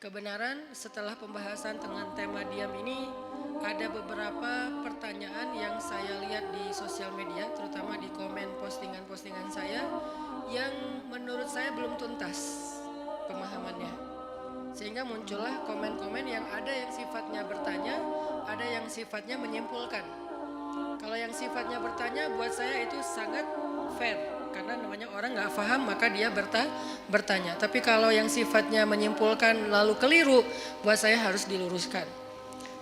Kebenaran setelah pembahasan dengan tema diam ini ada beberapa pertanyaan yang saya lihat di sosial media, terutama di komen postingan-postingan saya yang menurut saya belum tuntas pemahamannya. Sehingga muncullah komen-komen yang ada yang sifatnya bertanya, ada yang sifatnya menyimpulkan. Kalau yang sifatnya bertanya buat saya itu sangat fair, karena namanya orang nggak paham maka dia bertanya. Tapi kalau yang sifatnya menyimpulkan lalu keliru, buat saya harus diluruskan.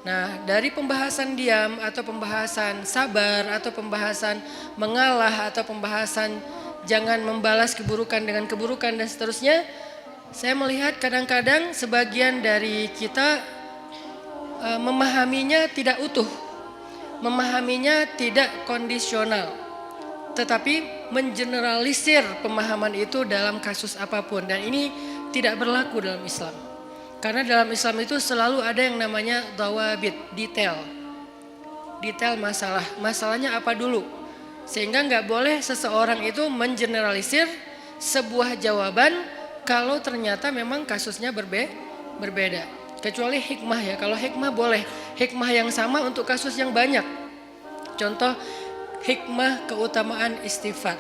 Nah, dari pembahasan diam atau pembahasan sabar atau pembahasan mengalah atau pembahasan jangan membalas keburukan dengan keburukan dan seterusnya, saya melihat kadang-kadang sebagian dari kita memahaminya tidak utuh, memahaminya tidak kondisional, tetapi mengeneralisir pemahaman itu dalam kasus apapun, dan ini tidak berlaku dalam Islam. Karena dalam Islam itu selalu ada yang namanya dawabit, detail masalah. Masalahnya apa dulu? Sehingga nggak boleh seseorang itu mengeneralisir sebuah jawaban kalau ternyata memang kasusnya berbeda. Kecuali hikmah ya, kalau hikmah boleh. Hikmah yang sama untuk kasus yang banyak. Contoh hikmah keutamaan istighfar.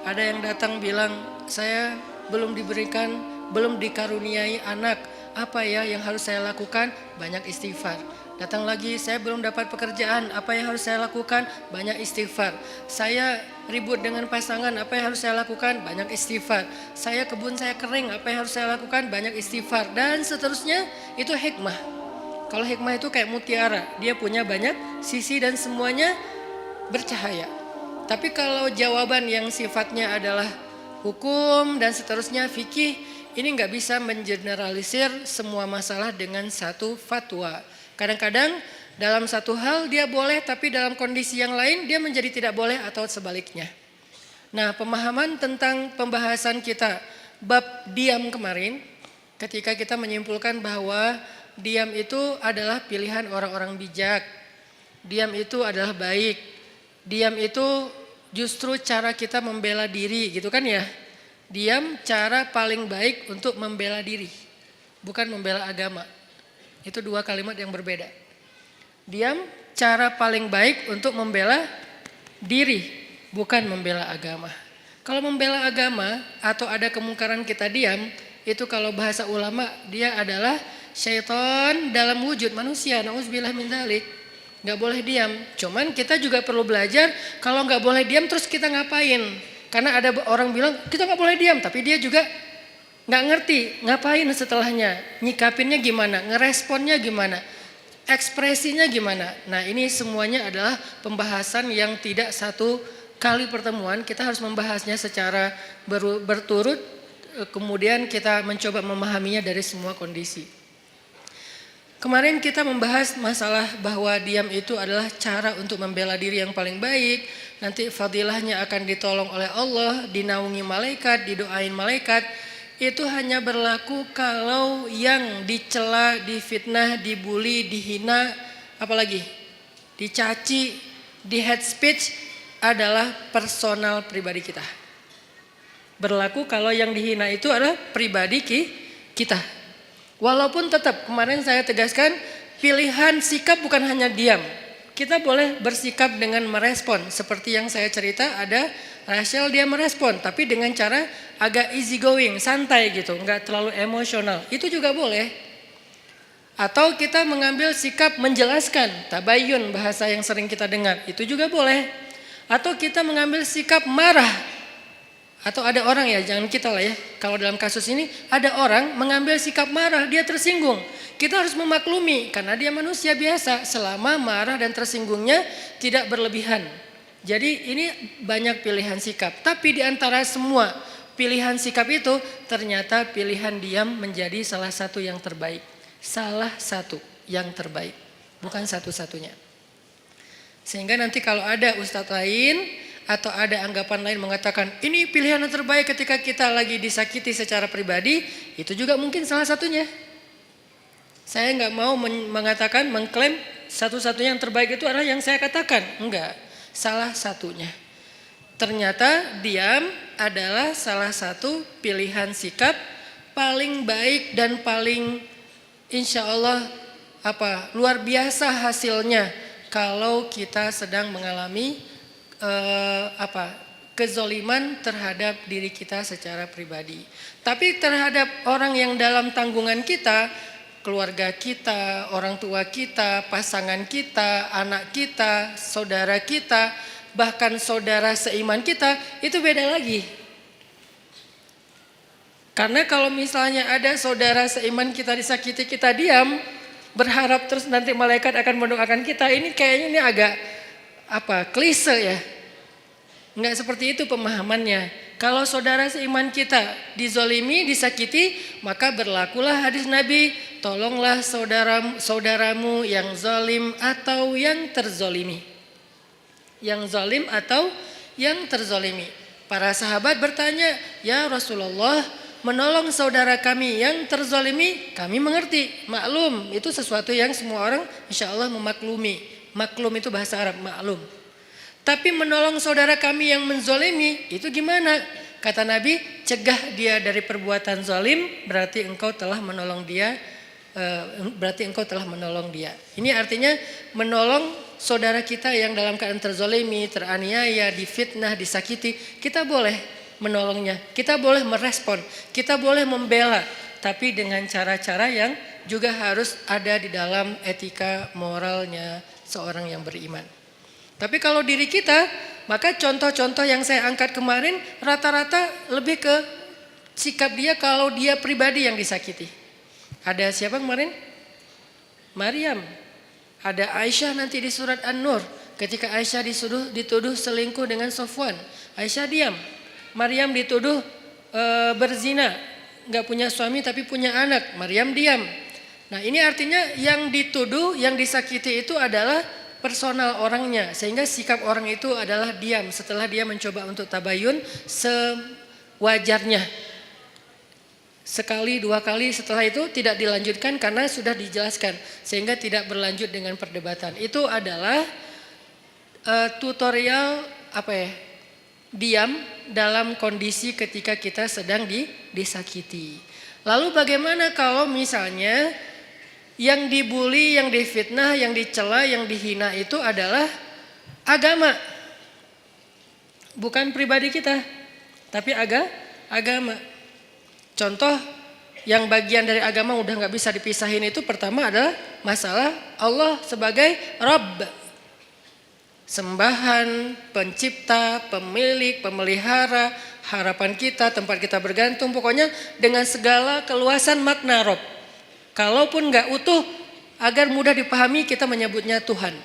Ada yang datang bilang, saya belum dikaruniai anak. Apa ya yang harus saya lakukan? Banyak istighfar. Datang lagi, saya belum dapat pekerjaan. Apa yang harus saya lakukan? Banyak istighfar. Saya ribut dengan pasangan. Apa yang harus saya lakukan? Banyak istighfar. Kebun saya kering. Apa yang harus saya lakukan? Banyak istighfar. Dan seterusnya, itu hikmah. Kalau hikmah itu kayak mutiara. Dia punya banyak sisi dan semuanya bercahaya. Tapi kalau jawaban yang sifatnya adalah hukum dan seterusnya, fikih, ini nggak bisa mengeneralisir semua masalah dengan satu fatwa. Kadang-kadang dalam satu hal dia boleh, tapi dalam kondisi yang lain dia menjadi tidak boleh atau sebaliknya. Nah, pemahaman tentang pembahasan kita bab diam kemarin, ketika kita menyimpulkan bahwa diam itu adalah pilihan orang-orang bijak, diam itu adalah baik, diam itu justru cara kita membela diri, gitu kan ya. Diam cara paling baik untuk membela diri, bukan membela agama. Itu dua kalimat yang berbeda. Diam cara paling baik untuk membela diri, bukan membela agama. Kalau membela agama atau ada kemungkaran kita diam, itu kalau bahasa ulama dia adalah syaitan dalam wujud manusia. Na'udzubillah min dzalik. Gak boleh diam. Cuman kita juga perlu belajar kalau gak boleh diam terus kita ngapain. Karena ada orang bilang kita gak boleh diam, tapi dia juga gak ngerti ngapain setelahnya. Nyikapinnya gimana, ngeresponnya gimana, ekspresinya gimana. Nah, ini semuanya adalah pembahasan yang tidak satu kali pertemuan. Kita harus membahasnya secara berturut, kemudian kita mencoba memahaminya dari semua kondisi. Kemarin kita membahas masalah bahwa diam itu adalah cara untuk membela diri yang paling baik. Nanti fadilahnya akan ditolong oleh Allah, dinaungi malaikat, didoain malaikat. Itu hanya berlaku kalau yang dicela, difitnah, dibully, dihina, apalagi dicaci, di hate speech adalah personal pribadi kita. Berlaku kalau yang dihina itu adalah pribadi kita. Walaupun tetap kemarin saya tegaskan pilihan sikap bukan hanya diam. Kita boleh bersikap dengan merespon. Seperti yang saya cerita ada Rachel dia merespon. Tapi dengan cara agak easy going, santai gitu. Enggak terlalu emosional. Itu juga boleh. Atau kita mengambil sikap menjelaskan. Tabayun bahasa yang sering kita dengar. Itu juga boleh. Atau kita mengambil sikap marah. Atau ada orang ya, jangan kita lah ya. Kalau dalam kasus ini ada orang mengambil sikap marah, dia tersinggung. Kita harus memaklumi karena dia manusia biasa selama marah dan tersinggungnya tidak berlebihan. Jadi ini banyak pilihan sikap. Tapi di antara semua pilihan sikap itu ternyata pilihan diam menjadi salah satu yang terbaik. Salah satu yang terbaik, bukan satu-satunya. Sehingga nanti kalau ada ustadz lain atau ada anggapan lain mengatakan ini pilihan yang terbaik ketika kita lagi disakiti secara pribadi, itu juga mungkin salah satunya. Saya nggak mau mengatakan, mengklaim satu-satunya yang terbaik itu adalah yang saya katakan. Enggak, salah satunya. Ternyata diam adalah salah satu pilihan sikap paling baik dan paling insya Allah luar biasa hasilnya kalau kita sedang mengalami kezoliman terhadap diri kita secara pribadi. Tapi terhadap orang yang dalam tanggungan kita, keluarga kita, orang tua kita, pasangan kita, anak kita, saudara kita, bahkan saudara seiman kita, itu beda lagi. Karena kalau misalnya ada saudara seiman kita disakiti, kita diam, berharap terus nanti malaikat akan mendoakan kita, ini kayaknya ini agak klise ya. Enggak seperti itu pemahamannya. Kalau saudara seiman kita dizolimi, disakiti, maka berlakulah hadis Nabi, tolonglah saudaramu yang zalim atau yang terzolimi. Yang zalim atau yang terzolimi. Para sahabat bertanya, ya Rasulullah, menolong saudara kami yang terzolimi, kami mengerti, maklum, itu sesuatu yang semua orang insya Allah memaklumi. Maklum itu bahasa Arab, maklum. Tapi menolong saudara kami yang menzolimi, itu gimana? Kata Nabi, cegah dia dari perbuatan zalim, berarti engkau telah menolong dia. Ini artinya menolong saudara kita yang dalam keadaan terzolimi, teraniaya, difitnah, disakiti, kita boleh menolongnya, kita boleh merespon, kita boleh membela, tapi dengan cara-cara yang juga harus ada di dalam etika moralnya seorang yang beriman. Tapi kalau diri kita, maka contoh-contoh yang saya angkat kemarin rata-rata lebih ke sikap dia kalau dia pribadi yang disakiti. Ada siapa kemarin? Maryam. Ada Aisyah nanti di surat An-Nur. Ketika Aisyah dituduh selingkuh dengan Sofwan, Aisyah diam. Maryam dituduh berzina, nggak punya suami tapi punya anak, Maryam diam. Nah ini artinya yang dituduh, yang disakiti itu adalah personal orangnya, sehingga sikap orang itu adalah diam setelah dia mencoba untuk tabayun sewajarnya. Sekali, dua kali, setelah itu tidak dilanjutkan karena sudah dijelaskan, sehingga tidak berlanjut dengan perdebatan. Itu adalah tutorial diam dalam kondisi ketika kita sedang disakiti. Lalu bagaimana kalau misalnya yang dibully, yang difitnah, yang dicela, yang dihina itu adalah agama. Bukan pribadi kita, tapi agama. Contoh yang bagian dari agama udah gak bisa dipisahin itu pertama adalah masalah Allah sebagai Rabb. Sembahan, pencipta, pemilik, pemelihara, harapan kita, tempat kita bergantung. Pokoknya dengan segala keluasan makna Rabb. Kalaupun gak utuh, agar mudah dipahami kita menyebutnya Tuhan.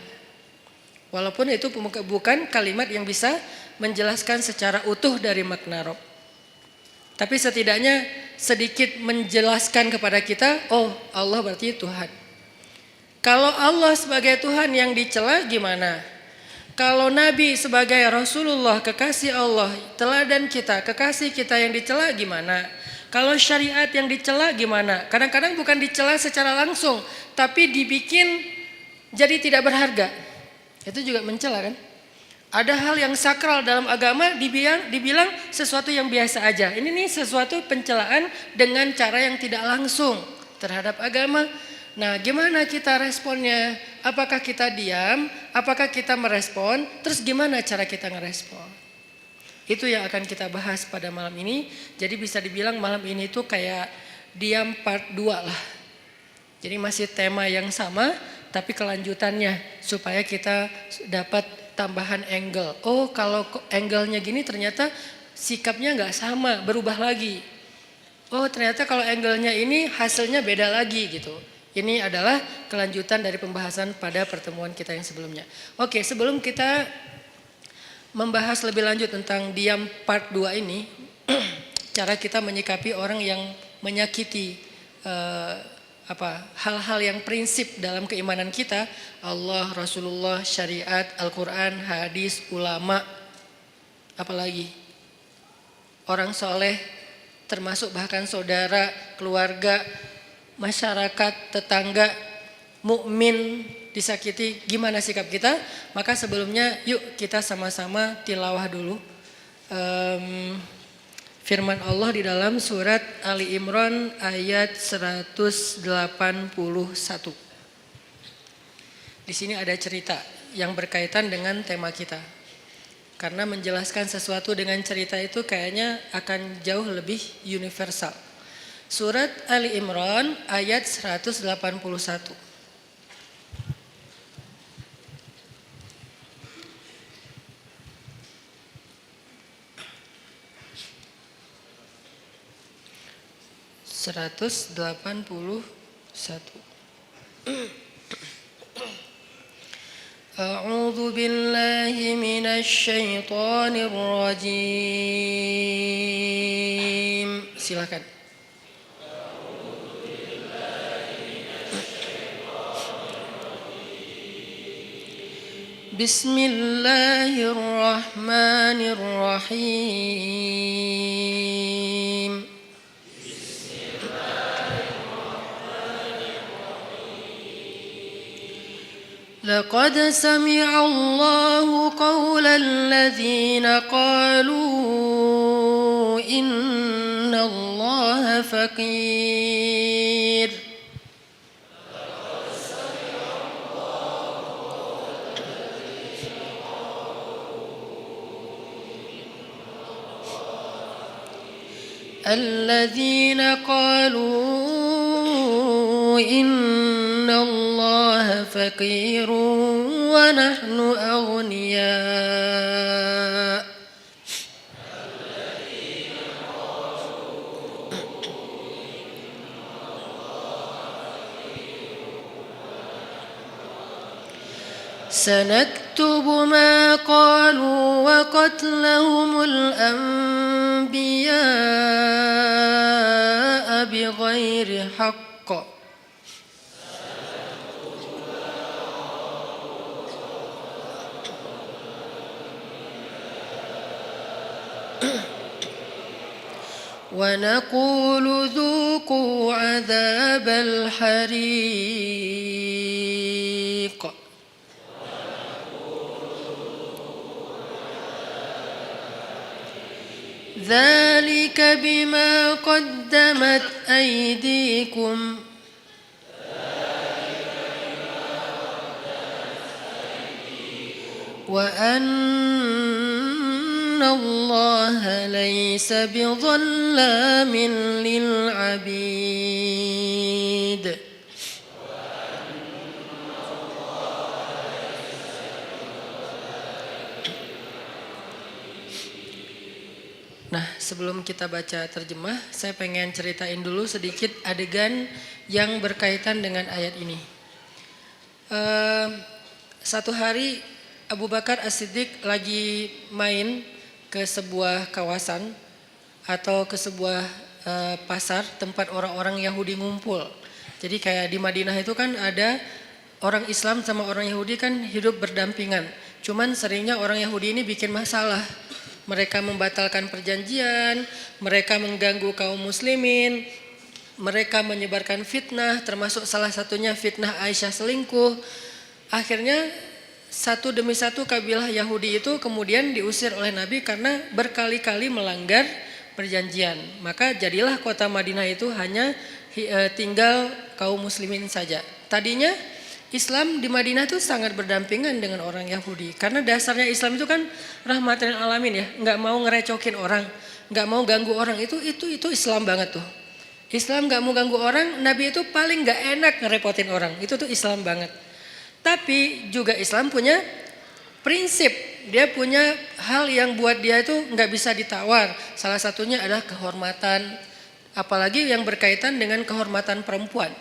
Walaupun itu bukan kalimat yang bisa menjelaskan secara utuh dari makna Rabb. Tapi setidaknya sedikit menjelaskan kepada kita, oh Allah berarti Tuhan. Kalau Allah sebagai Tuhan yang dicela gimana? Kalau Nabi sebagai Rasulullah, kekasih Allah, teladan kita, kekasih kita yang dicela gimana? Kalau syariat yang dicela gimana? Kadang-kadang bukan dicela secara langsung, tapi dibikin jadi tidak berharga. Itu juga mencela kan? Ada hal yang sakral dalam agama dibilang sesuatu yang biasa aja. Ini nih sesuatu pencelaan dengan cara yang tidak langsung terhadap agama. Nah, gimana kita responnya? Apakah kita diam? Apakah kita merespon? Terus gimana cara kita ngerespon? Itu yang akan kita bahas pada malam ini. Jadi bisa dibilang malam ini tuh kayak diam part 2 lah. Jadi masih tema yang sama tapi kelanjutannya supaya kita dapat tambahan angle. Oh kalau angle-nya gini ternyata sikapnya gak sama, berubah lagi. Oh ternyata kalau angle-nya ini hasilnya beda lagi gitu. Ini adalah kelanjutan dari pembahasan pada pertemuan kita yang sebelumnya. Oke, sebelum kita membahas lebih lanjut tentang diam part 2 ini, cara kita menyikapi orang yang menyakiti hal-hal yang prinsip dalam keimanan kita, Allah, Rasulullah, syariat, Al-Quran, hadis, ulama, apalagi orang soleh, termasuk bahkan saudara, keluarga, masyarakat, tetangga, mukmin disakiti, gimana sikap kita? Maka sebelumnya yuk kita sama-sama tilawah dulu firman Allah di dalam surat Ali Imran ayat 181. Di sini ada cerita yang berkaitan dengan tema kita. Karena menjelaskan sesuatu dengan cerita itu kayaknya akan jauh lebih universal. Surat Ali Imran ayat 181. A'udzu billahi minasy syaithanir rajim. Silakan. Bismillahirrahmanirrahim. لقد سمع الله قول الذين قالوا إن الله فقير الذين قالوا إن الله فقير ونحن أغنياء سنكتب ما قالوا وقتلهم الأنبياء بغير حق ونقول ذوقوا عذاب الحريق ذلك بما قدمت أيديكم وأن الله ليس بظلام للعبيد. Nah, sebelum kita baca terjemah, saya pengen ceritain dulu sedikit adegan yang berkaitan dengan ayat ini. Satu hari Abu Bakar As-Siddiq lagi main ke sebuah kawasan atau ke sebuah pasar tempat orang-orang Yahudi ngumpul. Jadi kayak di Madinah itu kan ada orang Islam sama orang Yahudi kan hidup berdampingan. Cuman seringnya orang Yahudi ini bikin masalah. Mereka membatalkan perjanjian, mereka mengganggu kaum muslimin, mereka menyebarkan fitnah, termasuk salah satunya fitnah Aisyah selingkuh. Akhirnya satu demi satu kabilah Yahudi itu kemudian diusir oleh Nabi karena berkali-kali melanggar perjanjian. Maka jadilah kota Madinah itu hanya tinggal kaum muslimin saja. Tadinya Islam di Madinah itu sangat berdampingan dengan orang Yahudi. Karena dasarnya Islam itu kan rahmatan alamin ya. Nggak mau ngerecokin orang, nggak mau ganggu orang. Itu Islam banget tuh. Islam nggak mau ganggu orang, Nabi itu paling nggak enak ngerepotin orang. Itu tuh Islam banget. Tapi juga Islam punya prinsip. Dia punya hal yang buat dia itu nggak bisa ditawar. Salah satunya adalah kehormatan. Apalagi yang berkaitan dengan kehormatan perempuan.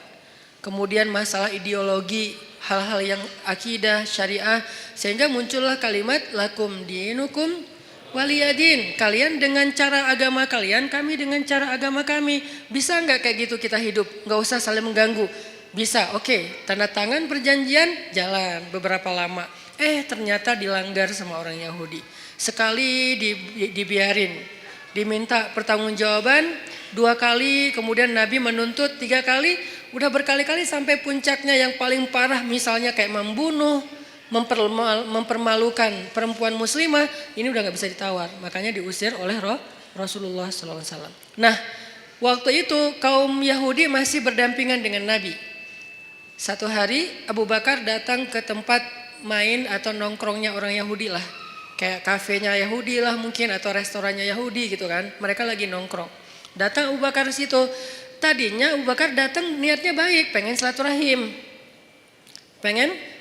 Kemudian masalah ideologi, hal-hal yang akidah, syariah, sehingga muncullah kalimat lakum dinukum waliyadin. Kalian dengan cara agama kalian, kami dengan cara agama kami. Bisa nggak kayak gitu kita hidup? Nggak usah saling mengganggu. Bisa, oke. Tanda tangan perjanjian, jalan beberapa lama. Ternyata dilanggar sama orang Yahudi. Sekali dibiarin, diminta pertanggungjawaban 2 kali, kemudian Nabi menuntut 3 kali. Udah berkali-kali sampai puncaknya yang paling parah misalnya kayak membunuh, mempermalukan perempuan muslimah, ini udah gak bisa ditawar. Makanya diusir oleh Rasulullah SAW. Nah, waktu itu kaum Yahudi masih berdampingan dengan Nabi. Satu hari Abu Bakar datang ke tempat main atau nongkrongnya orang Yahudi lah. Kayak kafenya Yahudi lah mungkin atau restorannya Yahudi gitu kan. Mereka lagi nongkrong. Datang Abu Bakar ke situ. Tadinya Abu Bakar datang niatnya baik, pengen silaturahim.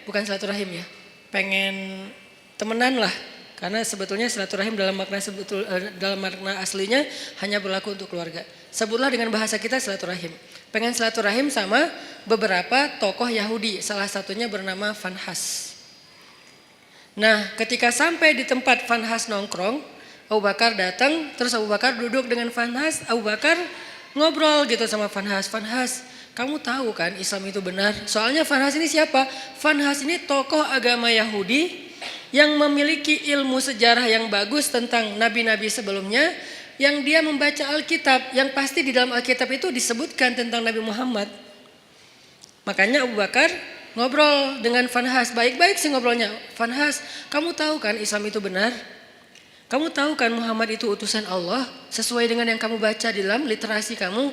Bukan silaturahim ya. Pengen temenan lah. Karena sebetulnya silaturahim dalam makna aslinya hanya berlaku untuk keluarga. Sebutlah dengan bahasa kita silaturahim. Pengen silaturahim sama beberapa tokoh Yahudi. Salah satunya bernama Fanhas. Nah, ketika sampai di tempat Fanhas nongkrong, Abu Bakar datang, terus Abu Bakar duduk dengan Fanhas, Abu Bakar ngobrol gitu sama Fanhas. Fanhas, kamu tahu kan Islam itu benar? Soalnya Fanhas ini siapa? Fanhas ini tokoh agama Yahudi yang memiliki ilmu sejarah yang bagus tentang nabi-nabi sebelumnya, yang dia membaca Alkitab, yang pasti di dalam Alkitab itu disebutkan tentang Nabi Muhammad. Makanya Abu Bakar ngobrol dengan Fanhas, baik-baik sih ngobrolnya. Fanhas, kamu tahu kan Islam itu benar? Kamu tahu kan Muhammad itu utusan Allah sesuai dengan yang kamu baca di dalam literasi kamu?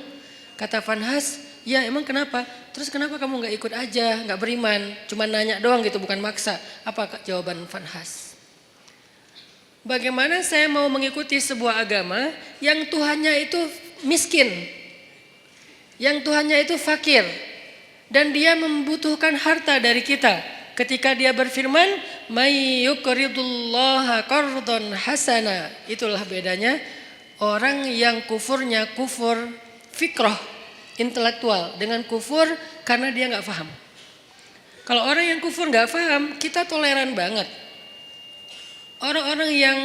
Kata Fanhas, ya emang kenapa? Terus kenapa kamu gak ikut aja, gak beriman? Cuma nanya doang gitu, bukan maksa. Apa jawaban Fanhas? Bagaimana saya mau mengikuti sebuah agama yang Tuhannya itu miskin, yang Tuhannya itu fakir, dan dia membutuhkan harta dari kita. Ketika dia berfirman, "May yuqridullaha qardan hasana." Itulah bedanya orang yang kufurnya kufur fikrah, intelektual, dengan kufur karena dia nggak paham. Kalau orang yang kufur nggak paham, kita toleran banget. Orang-orang yang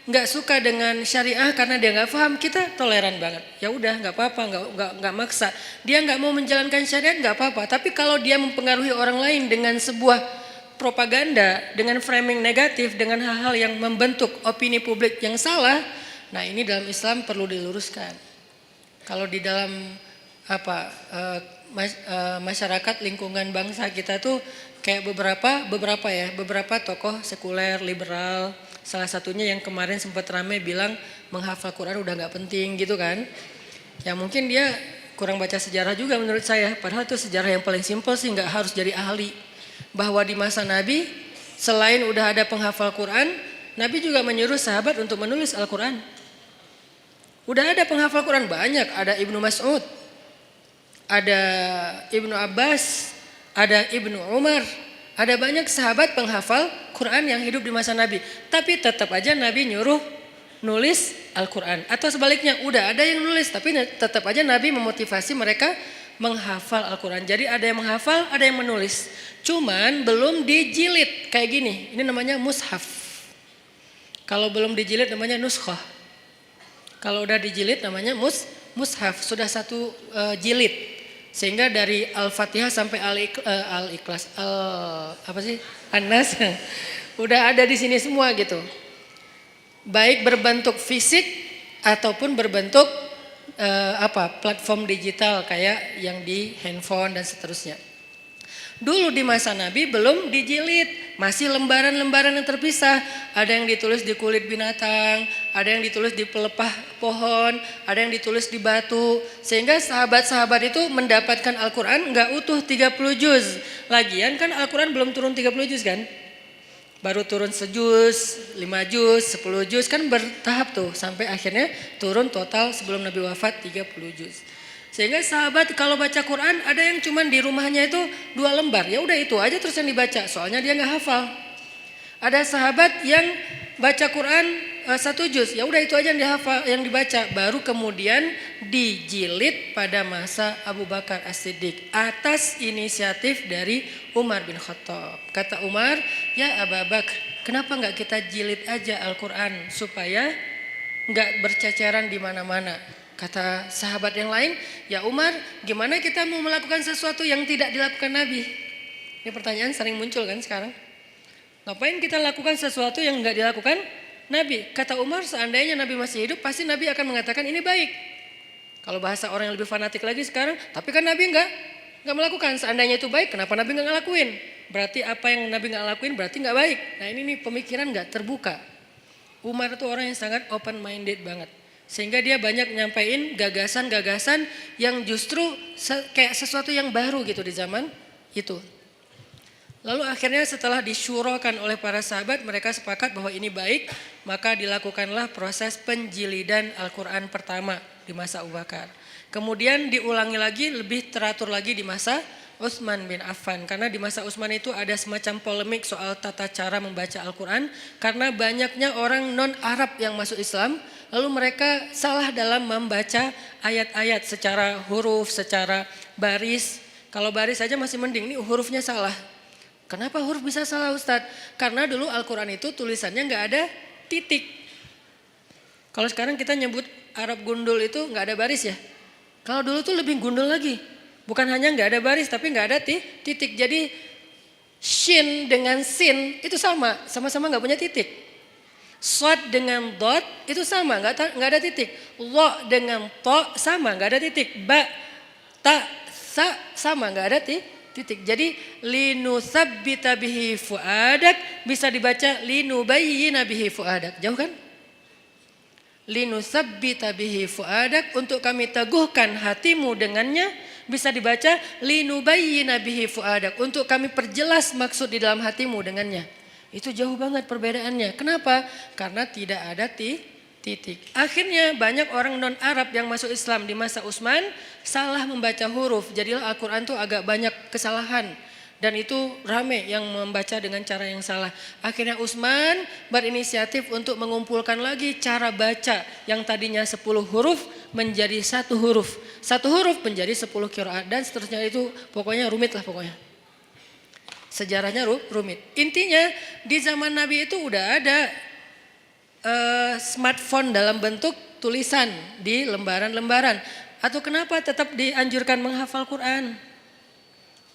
nggak suka dengan syariah karena dia nggak paham, kita toleran banget. Ya udah nggak apa-apa, nggak maksa. Dia nggak mau menjalankan syariat nggak apa-apa. Tapi kalau dia mempengaruhi orang lain dengan sebuah propaganda, dengan framing negatif, dengan hal-hal yang membentuk opini publik yang salah, nah ini dalam Islam perlu diluruskan. Kalau di dalam masyarakat lingkungan bangsa kita tuh kayak beberapa tokoh sekuler liberal, salah satunya yang kemarin sempat ramai bilang menghafal Quran udah nggak penting gitu kan. Ya mungkin dia kurang baca sejarah juga menurut saya, padahal itu sejarah yang paling simpel sih, nggak harus jadi ahli. Bahwa di masa Nabi selain udah ada penghafal Quran, Nabi juga menyuruh sahabat untuk menulis Al-Quran. Udah ada penghafal Quran banyak, ada Ibnu Mas'ud, ada Ibnu Abbas, ada Ibnu Umar, ada banyak sahabat penghafal Quran yang hidup di masa Nabi. Tapi tetap aja Nabi nyuruh nulis Al-Quran. Atau sebaliknya, udah ada yang nulis tapi tetap aja Nabi memotivasi mereka menghafal Al-Quran. Jadi ada yang menghafal, ada yang menulis. Cuman belum dijilid kayak gini, ini namanya mushaf. Kalau belum dijilid namanya nuskhah. Kalau udah dijilid namanya mushaf, sudah satu jilid. Sehingga dari Al-Fatihah sampai Al-Ikhlas, An-Nas udah ada di sini semua gitu. Baik berbentuk fisik ataupun berbentuk platform digital kayak yang di handphone dan seterusnya. Dulu di masa Nabi belum dijilid, masih lembaran-lembaran yang terpisah. Ada yang ditulis di kulit binatang, ada yang ditulis di pelepah pohon, ada yang ditulis di batu. Sehingga sahabat-sahabat itu mendapatkan Al-Quran nggak utuh 30 juz. Lagian kan Al-Quran belum turun 30 juz kan? Baru turun sejuz, 5 juz, 10 juz, kan bertahap tuh. Sampai akhirnya turun total sebelum Nabi wafat 30 juz. Sehingga sahabat kalau baca Quran ada yang cuman di rumahnya itu 2 lembar. Ya udah itu aja terus yang dibaca, soalnya dia nggak hafal. Ada sahabat yang baca Quran 1 juz, ya udah itu aja yang dihafal, yang dibaca. Baru kemudian dijilid pada masa Abu Bakar As-Siddiq atas inisiatif dari Umar bin Khattab. Kata Umar, ya Abu Bakar, kenapa nggak kita jilid aja Al-Quran supaya nggak berceceran di mana-mana? Kata sahabat yang lain, ya Umar, gimana kita mau melakukan sesuatu yang tidak dilakukan Nabi? Ini pertanyaan sering muncul kan sekarang. Ngapain kita lakukan sesuatu yang nggak dilakukan Nabi? Kata Umar, seandainya Nabi masih hidup, pasti Nabi akan mengatakan ini baik. Kalau bahasa orang yang lebih fanatik lagi sekarang, tapi kan Nabi nggak melakukan. Seandainya itu baik, kenapa Nabi nggak ngelakuin? Berarti apa yang Nabi nggak lakuin berarti nggak baik. Nah ini nih pemikiran nggak terbuka. Umar itu orang yang sangat open minded banget. Sehingga dia banyak nyampein gagasan-gagasan yang justru kayak sesuatu yang baru gitu di zaman itu. Lalu akhirnya setelah disyurakan oleh para sahabat, mereka sepakat bahwa ini baik, maka dilakukanlah proses penjilidan Al-Quran pertama di masa Abu Bakar. Kemudian diulangi lagi, lebih teratur lagi di masa Utsman bin Affan. Karena di masa Utsman itu ada semacam polemik soal tata cara membaca Al-Quran. Karena banyaknya orang non-Arab yang masuk Islam, lalu mereka salah dalam membaca ayat-ayat secara huruf, secara baris. Kalau baris saja masih mending, ini hurufnya salah. Kenapa huruf bisa salah Ustadz? Karena dulu Al-Quran itu tulisannya nggak ada titik. Kalau sekarang kita nyebut Arab gundul itu nggak ada baris ya. Kalau dulu tuh lebih gundul lagi. Bukan hanya nggak ada baris tapi nggak ada titik. Jadi shin dengan sin itu sama-sama nggak punya titik. Shad dengan dot itu sama, nggak ada titik. Lo dengan to sama, nggak ada titik. Ba, ta, sa sama, nggak ada titik. Jadi linusabbita bihi fuadak bisa dibaca linubayyina bihi fuadak. Jauh kan? Linusabbita bihi fuadak, untuk kami teguhkan hatimu dengannya, bisa dibaca linubayyina bihi fuadak, untuk kami perjelas maksud di dalam hatimu dengannya. Itu jauh banget perbedaannya. Kenapa? Karena tidak ada titik. Akhirnya banyak orang non-Arab yang masuk Islam di masa Utsman salah membaca huruf. Jadilah Al-Quran itu agak banyak kesalahan. Dan itu rame yang membaca dengan cara yang salah. Akhirnya Utsman berinisiatif untuk mengumpulkan lagi cara baca yang tadinya 10 huruf menjadi 1 huruf. 1 huruf menjadi 10 qiraat dan seterusnya, itu pokoknya rumit lah pokoknya. Sejarahnya rumit. Intinya di zaman Nabi itu udah ada smartphone dalam bentuk tulisan di lembaran-lembaran. Atau kenapa tetap dianjurkan menghafal Quran?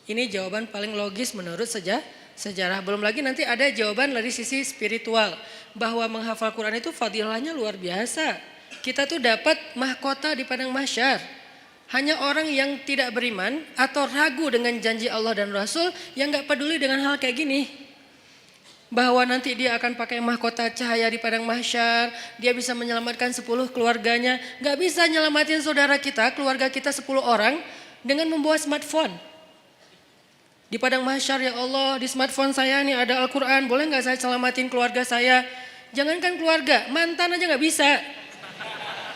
Ini jawaban paling logis menurut sejarah. Belum lagi nanti ada jawaban dari sisi spiritual. Bahwa menghafal Quran itu fadilahnya luar biasa. Kita tuh dapat mahkota di padang mahsyar. Hanya orang yang tidak beriman atau ragu dengan janji Allah dan Rasul yang gak peduli dengan hal kayak gini. Bahwa nanti dia akan pakai mahkota cahaya di padang mahsyar, dia bisa menyelamatkan 10 keluarganya. Gak bisa nyelamatin saudara kita, keluarga kita 10 orang dengan membawa smartphone. Di padang mahsyar, ya Allah, di smartphone saya nih ada Al-Quran, boleh gak saya selamatin keluarga saya? Jangankan keluarga, mantan aja gak bisa.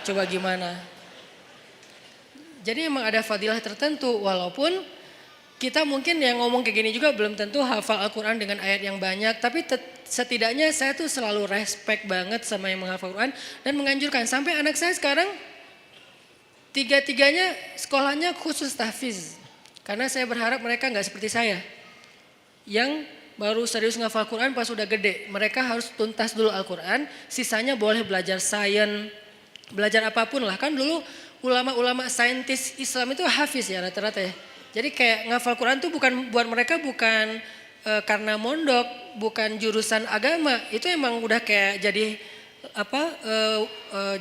Coba gimana? Jadi memang ada fadilah tertentu, walaupun kita mungkin yang ngomong kayak gini juga belum tentu hafal Al-Quran dengan ayat yang banyak. Tapi setidaknya saya tuh selalu respect banget sama yang menghafal Al-Quran. Dan menganjurkan, sampai anak saya sekarang 3-3-nya sekolahnya khusus tahfiz. Karena saya berharap mereka gak seperti saya. Yang baru serius ngafal Al-Quran pas udah gede. Mereka harus tuntas dulu Al-Quran, sisanya boleh belajar sains, belajar apapun lah. Kan dulu ulama-ulama saintis Islam itu hafiz ya rata-rata ya. Jadi kayak ngafal Quran tuh bukan buat mereka, bukan karena mondok, bukan jurusan agama. Itu emang udah kayak jadi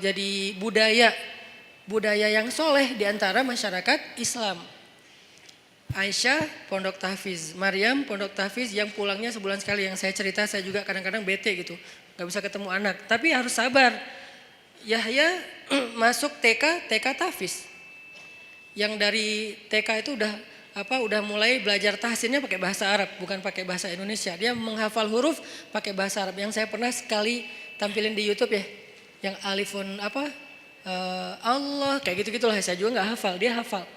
jadi budaya yang soleh di antara masyarakat Islam. Aisyah pondok tahfiz, Maryam pondok tahfiz yang pulangnya sebulan sekali. Yang saya cerita, saya juga kadang-kadang bete gitu, gak bisa ketemu anak. Tapi harus sabar. Yahya masuk TK tahfiz. Yang dari TK itu udah mulai belajar tahsinnya pakai bahasa Arab, bukan pakai bahasa Indonesia. Dia menghafal huruf pakai bahasa Arab. Yang saya pernah sekali tampilin di YouTube ya, yang alifun Allah kayak gitu-gitulah. Saya juga nggak hafal, dia hafal.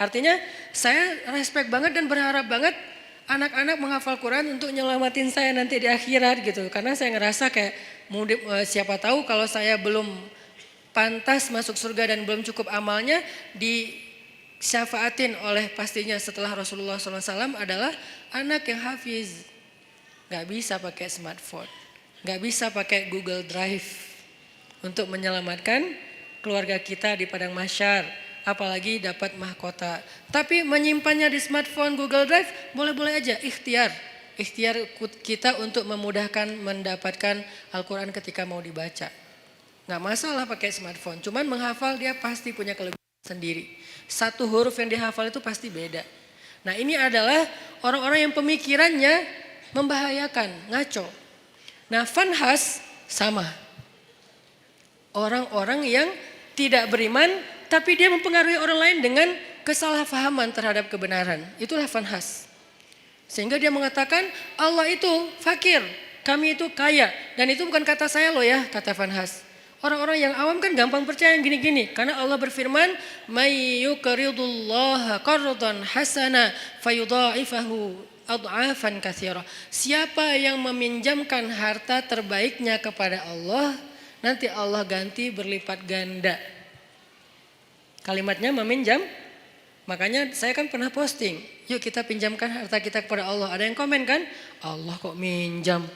Artinya saya respect banget dan berharap banget anak-anak menghafal Quran untuk nyelamatin saya nanti di akhirat gitu. Karena saya ngerasa kayak siapa tahu kalau saya belum pantas masuk surga dan belum cukup amalnya, disyafaatin oleh pastinya setelah Rasulullah SAW adalah anak yang hafiz. Gak bisa pakai smartphone, gak bisa pakai Google Drive untuk menyelamatkan keluarga kita di padang mahsyar, apalagi dapat mahkota. Tapi menyimpannya di smartphone Google Drive boleh-boleh aja, ikhtiar kita untuk memudahkan mendapatkan Al-Quran ketika mau dibaca. Gak masalah pakai smartphone, cuman menghafal dia pasti punya kelebihan sendiri. 1 huruf yang dihafal itu pasti beda. Nah ini adalah orang-orang yang pemikirannya membahayakan, ngaco. Nah Fanhas sama. Orang-orang yang tidak beriman, tapi dia mempengaruhi orang lain dengan kesalahpahaman terhadap kebenaran. Itulah fanhas. Sehingga dia mengatakan Allah itu fakir, kami itu kaya. Dan itu bukan kata saya loh ya, kata fanhas. Orang-orang yang awam kan gampang percaya yang gini-gini. Karena Allah berfirman, "May yuqridullaha qardan hasana fayudha'ifahu ad'afan katsira." Siapa yang meminjamkan harta terbaiknya kepada Allah, nanti Allah ganti berlipat ganda. Kalimatnya meminjam. Makanya saya kan pernah posting, yuk kita pinjamkan harta kita kepada Allah. Ada yang komen kan, Allah kok minjam.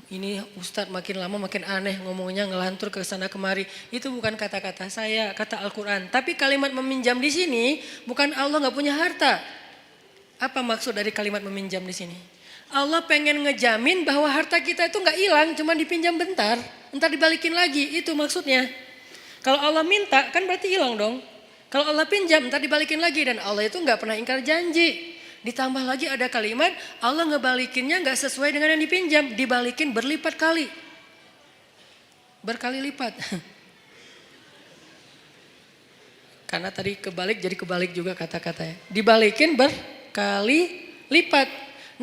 Ini Ustadz makin lama makin aneh ngomongnya, ngelantur ke sana kemari. Itu bukan kata-kata saya, kata Al-Quran. Tapi kalimat meminjam di sini bukan Allah nggak punya harta. Apa maksud dari kalimat meminjam di sini? Allah pengen ngejamin bahwa harta kita itu nggak hilang, cuma dipinjam bentar, entar dibalikin lagi. Itu maksudnya. Kalau Allah minta kan berarti hilang dong. Kalau Allah pinjam entar dibalikin lagi, dan Allah itu nggak pernah ingkar janji. Ditambah lagi ada kalimat Allah ngebalikinnya gak sesuai dengan yang dipinjam. Dibalikin berlipat kali. Berkali lipat. Karena tadi kebalik jadi kebalik juga kata-katanya. Dibalikin berkali lipat.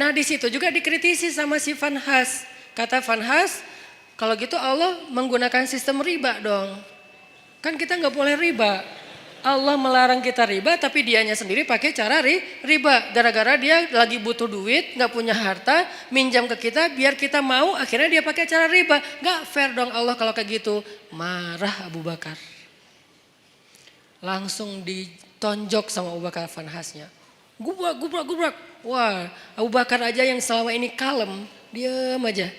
Nah di situ juga dikritisi sama si fanhas. Kata fanhas, kalau gitu Allah menggunakan sistem riba dong. Kan kita gak boleh riba. Allah melarang kita riba, tapi dianya sendiri pakai cara riba. Gara-gara dia lagi butuh duit, gak punya harta, minjam ke kita biar kita mau, akhirnya dia pakai cara riba. Gak fair dong Allah kalau kayak gitu. Marah Abu Bakar. Langsung ditonjok sama Abu Bakar fanhasnya. Gubrak. Wah, Abu Bakar aja yang selama ini kalem, diam aja.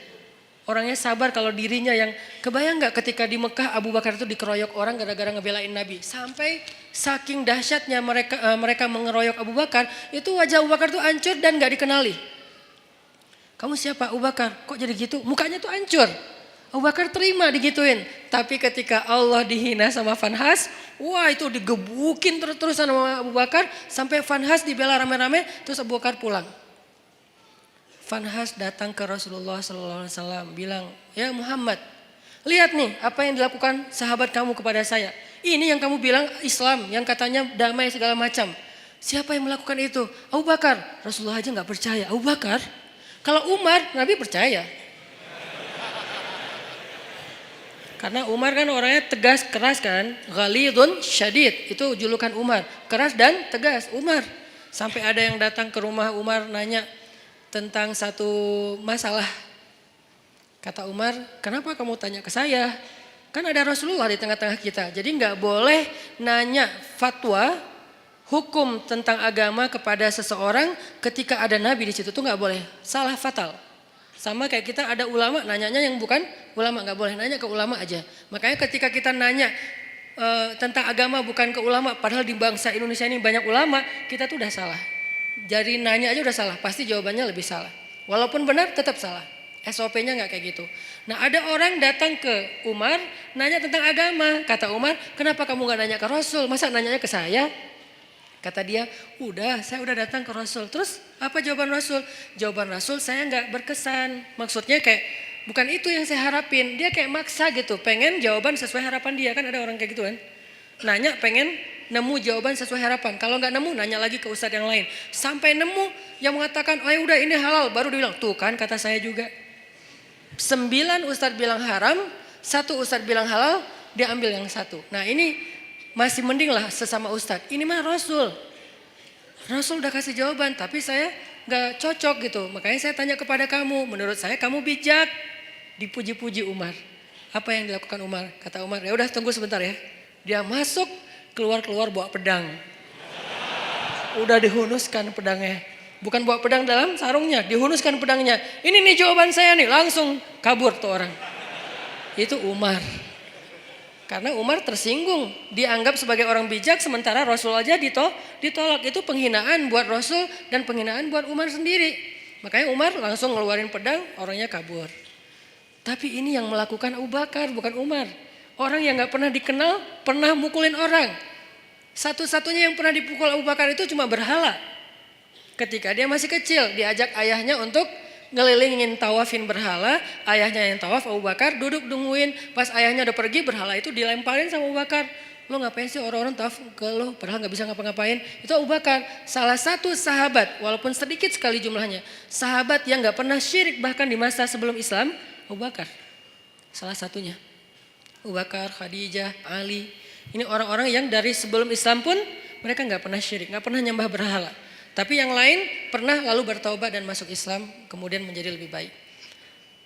Orangnya sabar kalau dirinya yang, kebayang gak ketika di Mekah Abu Bakar itu dikeroyok orang gara-gara ngebelain Nabi. Sampai saking dahsyatnya mereka mengeroyok Abu Bakar, itu wajah Abu Bakar tuh hancur dan gak dikenali. Kamu siapa Abu Bakar? Kok jadi gitu? Mukanya tuh hancur. Abu Bakar terima digituin. Tapi ketika Allah dihina sama fanhas, wah itu digebukin terus-terusan sama Abu Bakar. Sampai fanhas dibela rame-rame, terus Abu Bakar pulang. Fanhas datang ke Rasulullah SAW bilang, ya Muhammad, lihat nih apa yang dilakukan sahabat kamu kepada saya. Ini yang kamu bilang Islam, yang katanya damai segala macam. Siapa yang melakukan itu? Abu Bakar. Rasulullah aja gak percaya. Abu Bakar? Kalau Umar, Nabi percaya. Karena Umar kan orangnya tegas, keras kan. Ghalidun syadid, itu julukan Umar. Keras dan tegas, Umar. Sampai ada yang datang ke rumah Umar nanya tentang satu masalah. Kata Umar, kenapa kamu tanya ke saya? Kan ada Rasulullah di tengah-tengah kita. Jadi gak boleh nanya fatwa, hukum tentang agama kepada seseorang ketika ada Nabi di situ. Tuh gak boleh, salah fatal. Sama kayak kita ada ulama, nanyanya yang bukan ulama. Gak boleh nanya ke ulama aja. Makanya ketika kita nanya tentang agama bukan ke ulama, padahal di bangsa Indonesia ini banyak ulama, kita tuh udah salah. Jadi nanya aja udah salah, pasti jawabannya lebih salah. Walaupun benar tetap salah. SOP-nya gak kayak gitu. Nah ada orang datang ke Umar, nanya tentang agama. Kata Umar, kenapa kamu gak nanya ke Rasul? Masa nanyanya ke saya? Kata dia, saya udah datang ke Rasul. Terus apa jawaban Rasul? Jawaban Rasul saya gak berkesan. Maksudnya kayak bukan itu yang saya harapin. Dia kayak maksa gitu, pengen jawaban sesuai harapan dia. Kan ada orang kayak gitu kan. Nanya pengen nemu jawaban sesuai harapan. Kalau nggak nemu nanya lagi ke ustadz yang lain. Sampai nemu yang mengatakan, oh ya udah ini halal. Baru dia bilang, tuh kan kata saya juga. 9 ustadz bilang haram, 1 ustadz bilang halal, dia ambil yang 1. Nah ini masih mending lah sesama ustadz. Ini mah Rasul. Rasul udah kasih jawaban, tapi saya nggak cocok gitu. Makanya saya tanya kepada kamu, menurut saya kamu bijak. Dipuji-puji Umar. Apa yang dilakukan Umar? Kata Umar, ya udah tunggu sebentar ya. Dia masuk, keluar bawa pedang. Udah dihunuskan pedangnya. Bukan bawa pedang dalam sarungnya, dihunuskan pedangnya. Ini nih jawaban saya nih, langsung kabur tuh orang. Itu Umar. Karena Umar tersinggung, dianggap sebagai orang bijak sementara Rasul aja ditolak. Itu penghinaan buat Rasul dan penghinaan buat Umar sendiri. Makanya Umar langsung ngeluarin pedang, orangnya kabur. Tapi ini yang melakukan Abu Bakar, bukan Umar. Orang yang gak pernah dikenal, pernah mukulin orang. Satu-satunya yang pernah dipukul Abu Bakar itu cuma berhala. Ketika dia masih kecil, diajak ayahnya untuk ngelilingin tawafin berhala, ayahnya yang tawaf, Abu Bakar duduk nungguin, pas ayahnya udah pergi berhala itu dilemparin sama Abu Bakar. Lo ngapain sih orang-orang tawaf ke lo padahal gak bisa ngapa-ngapain. Itu Abu Bakar, salah satu sahabat walaupun sedikit sekali jumlahnya, sahabat yang gak pernah syirik bahkan di masa sebelum Islam, Abu Bakar salah satunya. Abu Bakar, Khadijah, Ali, ini orang-orang yang dari sebelum Islam pun mereka gak pernah syirik, gak pernah nyembah berhala. Tapi yang lain pernah lalu bertaubat dan masuk Islam kemudian menjadi lebih baik.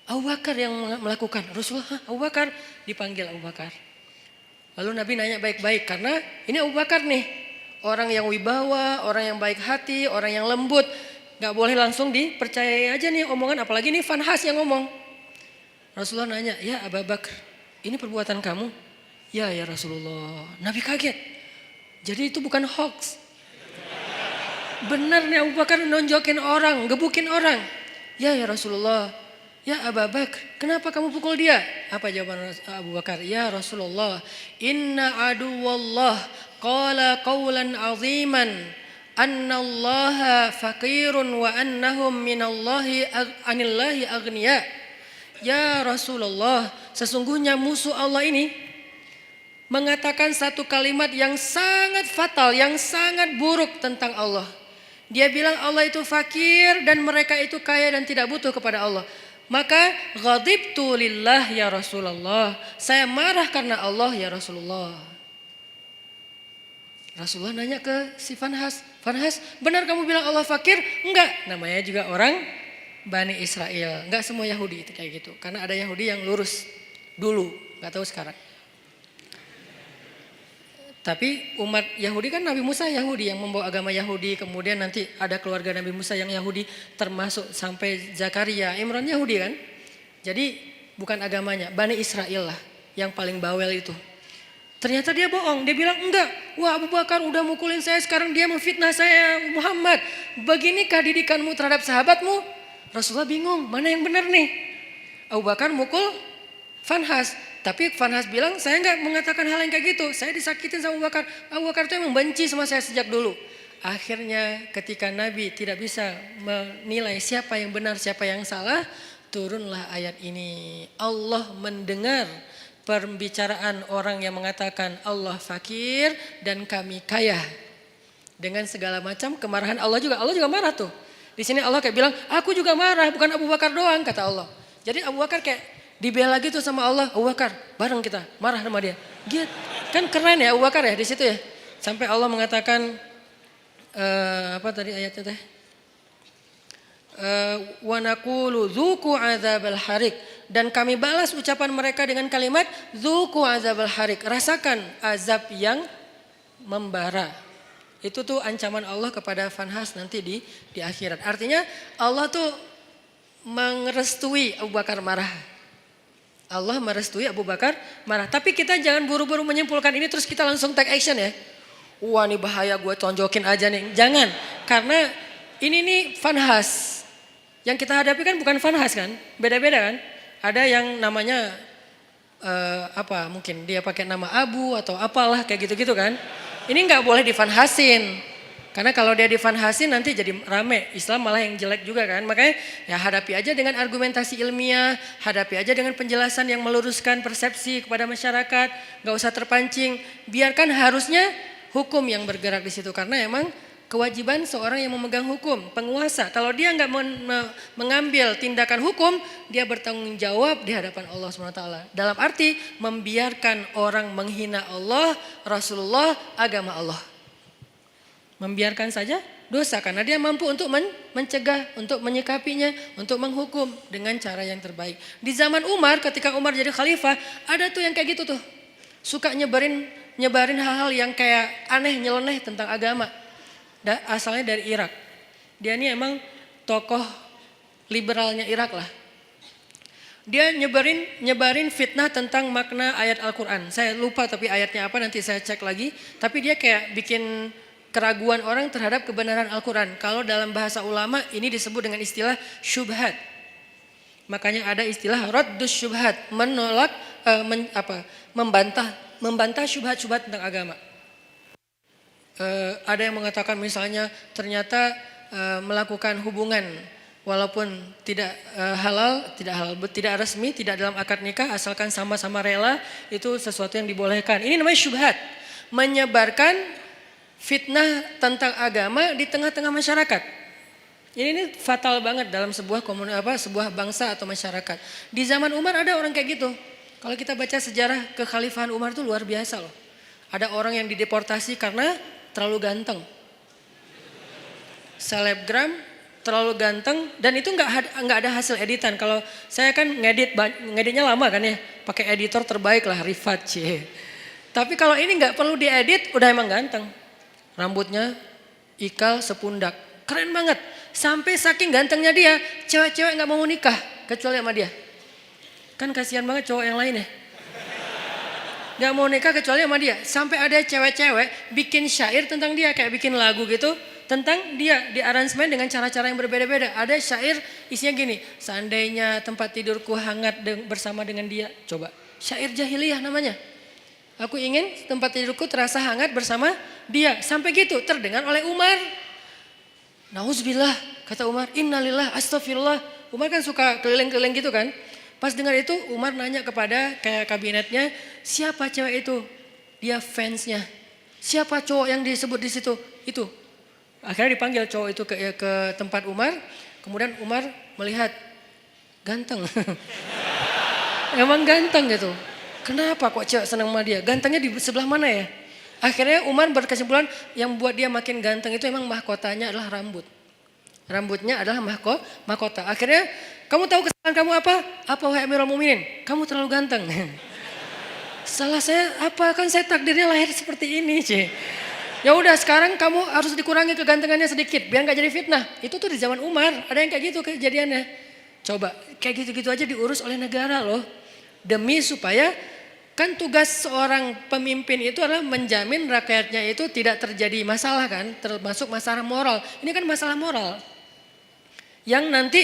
Abu Bakar yang melakukan, Rasulullah, Abu Bakar, dipanggil Abu Bakar. Lalu Nabi nanya baik-baik karena ini Abu Bakar nih, orang yang wibawa, orang yang baik hati, orang yang lembut. Gak boleh langsung dipercayai aja nih omongan, apalagi nih Fanhas yang ngomong. Rasulullah nanya, ya Abu Bakar, ini perbuatan kamu? Ya Rasulullah. Nabi kaget. Jadi itu bukan hoax. Benar nih Abu Bakar nonjokin orang, gebukin orang. Ya Rasulullah. Ya Abu Bakar, kenapa kamu pukul dia? Apa jawaban Abu Bakar? Ya Rasulullah, inna aduwallah qala qawlan aziman annallaha faqirun wa annahum anillahi aghniya. Ya Rasulullah, sesungguhnya musuh Allah ini mengatakan satu kalimat yang sangat fatal, yang sangat buruk tentang Allah. Dia bilang Allah itu fakir dan mereka itu kaya dan tidak butuh kepada Allah. Maka ghadibtu lillah ya Rasulullah. Saya marah karena Allah ya Rasulullah. Rasulullah nanya ke si Fanhas. Fanhas, benar kamu bilang Allah fakir? Enggak, namanya juga orang Bani Israel. Enggak semua Yahudi itu kayak gitu. Karena ada Yahudi yang lurus dulu, enggak tahu sekarang. Tapi umat Yahudi kan Nabi Musa Yahudi yang membawa agama Yahudi. Kemudian nanti ada keluarga Nabi Musa yang Yahudi termasuk sampai Zakaria, Imran Yahudi kan. Jadi bukan agamanya, Bani Israel lah yang paling bawel itu. Ternyata dia bohong, dia bilang enggak. Wah Abu Bakar udah mukulin saya, sekarang dia memfitnah saya Muhammad. Beginikah didikanmu terhadap sahabatmu? Rasulullah bingung, mana yang benar nih? Abu Bakar mukul Fanhas. Tapi Fanhas bilang saya enggak mengatakan hal yang kayak gitu. Saya disakitin sama Abu Bakar. Abu Bakar itu emang benci sama saya sejak dulu. Akhirnya ketika Nabi tidak bisa menilai siapa yang benar siapa yang salah, turunlah ayat ini. Allah mendengar pembicaraan orang yang mengatakan Allah fakir dan kami kaya. Dengan segala macam kemarahan Allah juga marah tuh. Di sini Allah kayak bilang, aku juga marah, bukan Abu Bakar doang kata Allah. Jadi Abu Bakar kayak dibela gitu sama Allah, Abu Bakar bareng kita marah sama dia. Gitu. Kan keren ya Abu Bakar ya di situ ya. Sampai Allah mengatakan apa tadi ayatnya teh? Wa naqulu dzuqu adzabal harik, dan kami balas ucapan mereka dengan kalimat dzuqu adzabal harik, rasakan azab yang membara. Itu tuh ancaman Allah kepada Fanhas nanti di akhirat. Artinya Allah tuh merestui Abu Bakar marah. Allah merestui Abu Bakar marah. Tapi kita jangan buru-buru menyimpulkan ini terus kita langsung take action ya. Wah ini bahaya, gue tonjokin aja nih. Jangan, karena ini nih Fanhas. Yang kita hadapi kan bukan Fanhas kan, beda-beda kan. Ada yang namanya mungkin dia pakai nama Abu atau apalah kayak gitu-gitu kan. Ini nggak boleh difanhasin. Karena kalau dia difanhasin nanti jadi rame, Islam malah yang jelek juga kan. Makanya ya hadapi aja dengan argumentasi ilmiah, hadapi aja dengan penjelasan yang meluruskan persepsi kepada masyarakat, gak usah terpancing. Biarkan harusnya hukum yang bergerak di situ, karena emang kewajiban seorang yang memegang hukum, penguasa. Kalau dia nggak mengambil tindakan hukum, dia bertanggung jawab di hadapan Allah SWT. Dalam arti membiarkan orang menghina Allah, Rasulullah, agama Allah. Membiarkan saja dosa karena dia mampu untuk mencegah, untuk menyikapinya, untuk menghukum dengan cara yang terbaik. Di zaman Umar, ketika Umar jadi khalifah, ada tuh yang kayak gitu tuh. Suka nyebarin hal-hal yang kayak aneh, nyeleneh tentang agama. Asalnya dari Irak. Dia ini emang tokoh liberalnya Irak lah. Dia nyebarin fitnah tentang makna ayat Al-Quran. Saya lupa tapi ayatnya apa, nanti saya cek lagi. Tapi dia kayak bikin keraguan orang terhadap kebenaran Al-Quran. Kalau dalam bahasa ulama ini disebut dengan istilah syubhat. Makanya ada istilah raddus syubhat, menolak, membantah syubhat-syubhat tentang agama. Ada yang mengatakan misalnya ternyata melakukan hubungan Walaupun tidak resmi, tidak dalam akad nikah, asalkan sama-sama rela, itu sesuatu yang dibolehkan. Ini namanya syubhat, menyebarkan fitnah tentang agama di tengah-tengah masyarakat. Ini fatal banget dalam sebuah sebuah bangsa atau masyarakat. Di zaman Umar ada orang kayak gitu. Kalau kita baca sejarah kekhalifahan Umar itu luar biasa loh. Ada orang yang dideportasi karena terlalu ganteng. Selebgram terlalu ganteng dan itu nggak ada hasil editan. Kalau saya kan ngeditnya lama kan ya, pakai editor terbaik lah Rifat C. Tapi kalau ini nggak perlu diedit, udah emang ganteng. Rambutnya ikal sepundak, keren banget. Sampai saking gantengnya dia, cewek-cewek nggak mau nikah kecuali sama dia. Kan kasihan banget cowok yang lain ya. Gak mau nikah kecuali sama dia. Sampai ada cewek-cewek bikin syair tentang dia. Kayak bikin lagu gitu tentang dia. Di aransemen dengan cara-cara yang berbeda-beda. Ada syair isinya gini. Seandainya tempat tidurku hangat bersama dengan dia. Coba. Syair jahiliyah namanya. Aku ingin tempat tidurku terasa hangat bersama dia. Sampai gitu terdengar oleh Umar. Nauzubillah kata Umar. Innalillah astagfirullah. Umar kan suka keliling-keliling gitu kan. Pas dengar itu Umar nanya kepada kayak kabinetnya, siapa cewek itu? Dia fansnya. Siapa cowok yang disebut di situ? Itu. Akhirnya dipanggil cowok itu ke tempat Umar. Kemudian Umar melihat ganteng. Emang ganteng gitu. Kenapa kok cewek senang sama dia? Gantengnya di sebelah mana ya? Akhirnya Umar berkesimpulan yang buat dia makin ganteng itu emang mahkotanya adalah rambut. Rambutnya adalah mahkota. Akhirnya kamu tahu kesalahan kamu apa? Apa wahai Amirul Mukminin? Kamu terlalu ganteng. Salah saya apa? Kan saya takdirnya lahir seperti ini, C. Ya udah sekarang kamu harus dikurangi kegantengannya sedikit biar nggak jadi fitnah. Itu tuh di zaman Umar ada yang kayak gitu kejadiannya. Coba kayak gitu-gitu aja diurus oleh negara loh. Demi supaya kan tugas seorang pemimpin itu adalah menjamin rakyatnya itu tidak terjadi masalah kan, termasuk masalah moral. Ini kan masalah moral. Yang nanti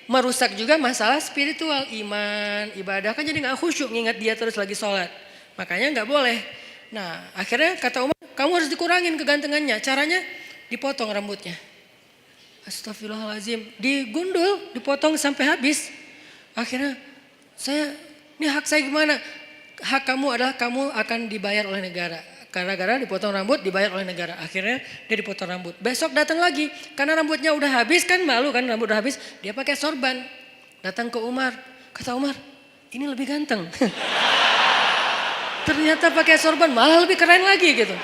merusak juga masalah spiritual, iman, ibadah kan jadi gak khusyuk ngingat dia terus lagi sholat. Makanya gak boleh. Nah akhirnya kata Umar, kamu harus dikurangin kegantengannya. Caranya dipotong rambutnya. Astagfirullahaladzim. Digundul, dipotong sampai habis. Akhirnya ini hak saya gimana? Hak kamu adalah kamu akan dibayar oleh negara. Gara-gara dipotong rambut dibayar oleh negara. Akhirnya dia dipotong rambut. Besok datang lagi. Karena rambutnya udah habis kan malu kan rambut udah habis. Dia pakai sorban. Datang ke Umar. Kata Umar ini lebih ganteng. Ternyata pakai sorban malah lebih keren lagi gitu.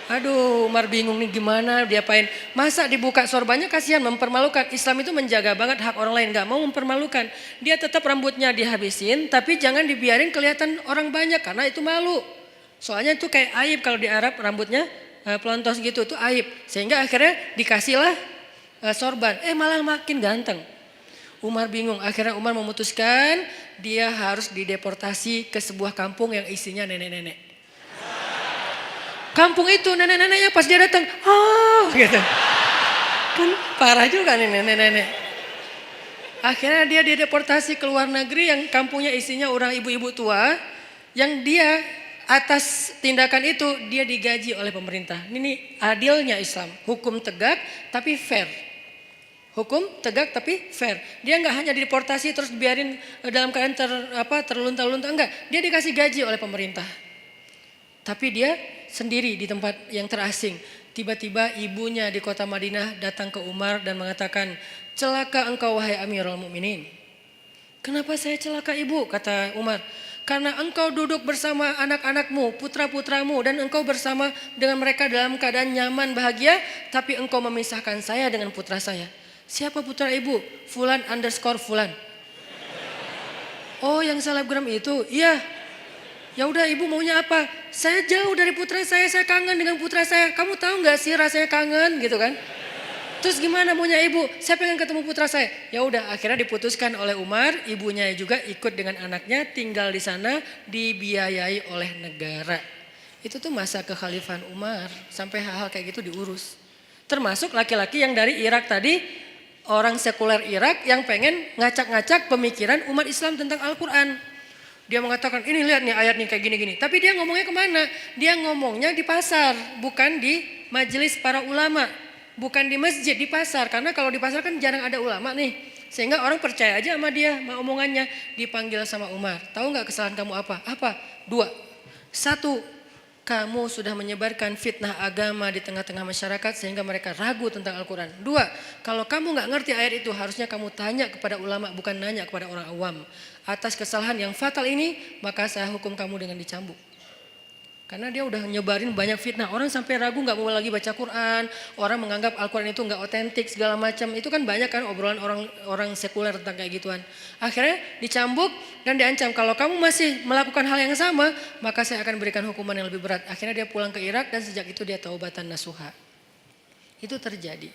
Aduh Umar bingung nih gimana diapain. Masa dibuka sorbannya kasihan mempermalukan. Islam itu menjaga banget hak orang lain. Gak mau mempermalukan. Dia tetap rambutnya dihabisin. Tapi jangan dibiarin kelihatan orang banyak. Karena itu malu. Soalnya itu kayak aib kalau di Arab rambutnya pelontos gitu itu aib. Sehingga akhirnya dikasihlah sorban. Malah makin ganteng. Umar bingung. Akhirnya Umar memutuskan dia harus dideportasi ke sebuah kampung yang isinya nenek-nenek. Kampung itu nenek-neneknya pas dia datang, gitu. Kan parah juga nih nenek-nenek. Akhirnya dia dideportasi ke luar negeri yang kampungnya isinya orang ibu-ibu tua. Yang dia atas tindakan itu dia digaji oleh pemerintah. Ini adilnya Islam, hukum tegak tapi fair. Hukum tegak tapi fair. Dia nggak hanya dideportasi terus biarin dalam keadaan terlunta-lunta, enggak. Dia dikasih gaji oleh pemerintah. Tapi dia sendiri di tempat yang terasing. Tiba-tiba ibunya di kota Madinah datang ke Umar dan mengatakan, celaka engkau wahai Amirul Mukminin. Kenapa saya celaka ibu? Kata Umar. Karena engkau duduk bersama anak-anakmu, putra-putramu dan engkau bersama dengan mereka dalam keadaan nyaman, bahagia. Tapi engkau memisahkan saya dengan putra saya. Siapa putra ibu? Fulan underscore Fulan. Oh yang selebgram itu? Iya. Ya udah ibu maunya apa? Saya jauh dari putra saya kangen dengan putra saya. Kamu tahu nggak sih rasanya kangen gitu kan? Terus gimana maunya ibu? Saya pengen ketemu putra saya. Ya udah akhirnya diputuskan oleh Umar, ibunya juga ikut dengan anaknya tinggal di sana dibiayai oleh negara. Itu tuh masa kekhalifahan Umar sampai hal-hal kayak gitu diurus. Termasuk laki-laki yang dari Irak tadi, orang sekuler Irak yang pengen ngacak-ngacak pemikiran umat Islam tentang Al-Quran. Dia mengatakan ini lihat nih ayat nih kayak gini-gini. Tapi dia ngomongnya kemana? Dia ngomongnya di pasar, bukan di majelis para ulama. Bukan di masjid, di pasar. Karena kalau di pasar kan jarang ada ulama nih. Sehingga orang percaya aja sama dia, sama omongannya. Dipanggil sama Umar. Tahu nggak kesalahan kamu apa? Apa? 2. 1, kamu sudah menyebarkan fitnah agama di tengah-tengah masyarakat sehingga mereka ragu tentang Al-Quran. 2, kalau kamu nggak ngerti ayat itu harusnya kamu tanya kepada ulama, bukan nanya kepada orang awam. Atas kesalahan yang fatal ini, maka saya hukum kamu dengan dicambuk. Karena dia udah nyebarin banyak fitnah. Orang sampai ragu nggak mau lagi baca Quran. Orang menganggap Al-Quran itu nggak otentik segala macam. Itu kan banyak kan obrolan orang sekuler tentang kayak gituan. Akhirnya dicambuk dan diancam. Kalau kamu masih melakukan hal yang sama, maka saya akan berikan hukuman yang lebih berat. Akhirnya dia pulang ke Irak dan sejak itu dia taubatan nasuha. Itu terjadi.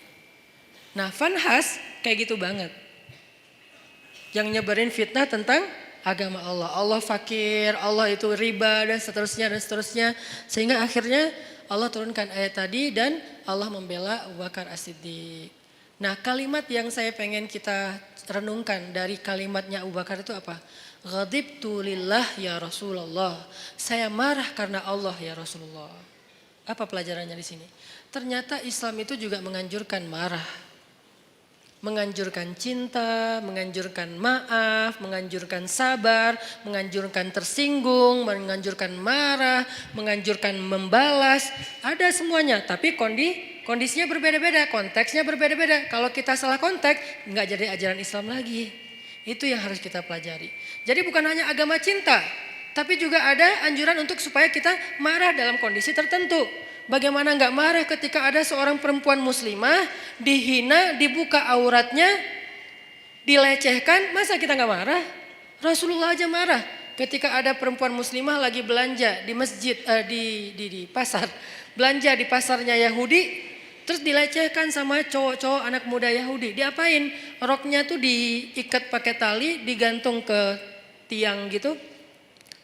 Nah, Vanhas kayak gitu banget. Yang nyebarin fitnah tentang agama Allah. Allah fakir, Allah itu riba dan seterusnya dan seterusnya. Sehingga akhirnya Allah turunkan ayat tadi dan Allah membela Abu Bakar As-Siddiq. Nah, kalimat yang saya pengen kita renungkan dari kalimatnya Abu Bakar itu apa? Ghadibtu lillah ya Rasulullah. Saya marah karena Allah ya Rasulullah. Apa pelajarannya di sini? Ternyata Islam itu juga menganjurkan marah. Menganjurkan cinta, menganjurkan maaf, menganjurkan sabar, menganjurkan tersinggung, menganjurkan marah, menganjurkan membalas. Ada semuanya, tapi kondisinya berbeda-beda, konteksnya berbeda-beda. Kalau kita salah konteks, nggak jadi ajaran Islam lagi. Itu yang harus kita pelajari. Jadi bukan hanya agama cinta, tapi juga ada anjuran untuk supaya kita marah dalam kondisi tertentu. Bagaimana nggak marah ketika ada seorang perempuan muslimah dihina, dibuka auratnya, dilecehkan, masa kita nggak marah? Rasulullah aja marah ketika ada perempuan muslimah lagi belanja di masjid, di pasar, belanja di pasarnya Yahudi, terus dilecehkan sama cowok-cowok anak muda Yahudi. Diapain? Roknya tuh diikat pakai tali, digantung ke tiang gitu.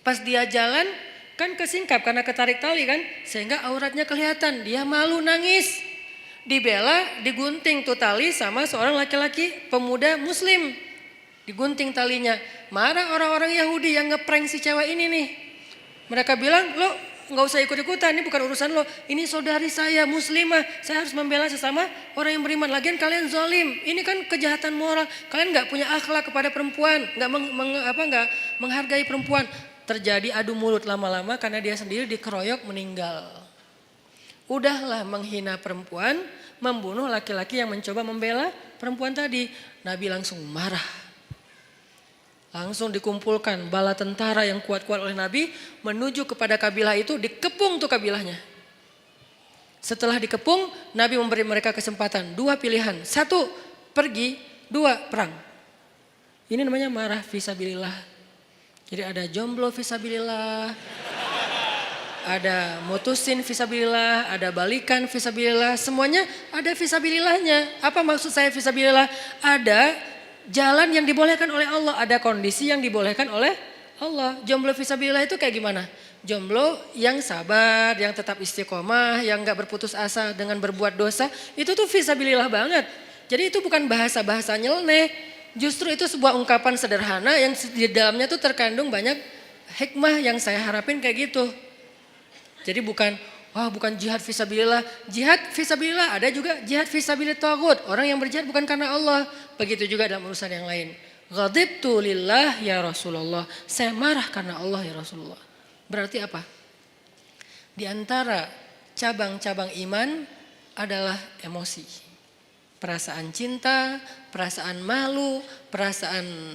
Pas dia jalan, kan kesingkap karena ketarik tali kan, sehingga auratnya kelihatan. Dia malu nangis, dibela, digunting tuh tali sama seorang laki-laki pemuda muslim. Digunting talinya. Marah orang-orang Yahudi yang ngeprank si cewek ini nih. Mereka bilang, lo gak usah ikut-ikutan, ini bukan urusan lo. Ini saudari saya muslimah, saya harus membela sesama orang yang beriman. Lagian kalian zalim, ini kan kejahatan moral. Kalian gak punya akhlak kepada perempuan, gak menghargai perempuan. Terjadi adu mulut lama-lama karena dia sendiri dikeroyok meninggal. Udahlah menghina perempuan, membunuh laki-laki yang mencoba membela perempuan tadi. Nabi langsung marah. Langsung dikumpulkan bala tentara yang kuat-kuat oleh Nabi menuju kepada kabilah itu, dikepung tuh kabilahnya. Setelah dikepung, Nabi memberi mereka kesempatan, 2 pilihan. 1, pergi, 2, perang. Ini namanya marah fisabilillah. Jadi ada jomblo fisabilillah, ada mutusin fisabilillah, ada balikan fisabilillah, semuanya ada fisabilillahnya. Apa maksud saya fisabilillah? Ada jalan yang dibolehkan oleh Allah, ada kondisi yang dibolehkan oleh Allah. Jomblo fisabilillah itu kayak gimana? Jomblo yang sabar, yang tetap istiqomah, yang gak berputus asa dengan berbuat dosa, itu tuh fisabilillah banget. Jadi itu bukan bahasa-bahasa nyeleneh. Justru itu sebuah ungkapan sederhana yang di dalamnya tuh terkandung banyak hikmah yang saya harapin kayak gitu. Jadi bukan jihad fisabilillah. Jihad fisabilillah, ada juga jihad fisabilillah taghut. Orang yang berjihad bukan karena Allah. Begitu juga dalam urusan yang lain. Ghadibtu lillah ya Rasulullah. Saya marah karena Allah ya Rasulullah. Berarti apa? Di antara cabang-cabang iman adalah emosi. Perasaan cinta, perasaan malu, perasaan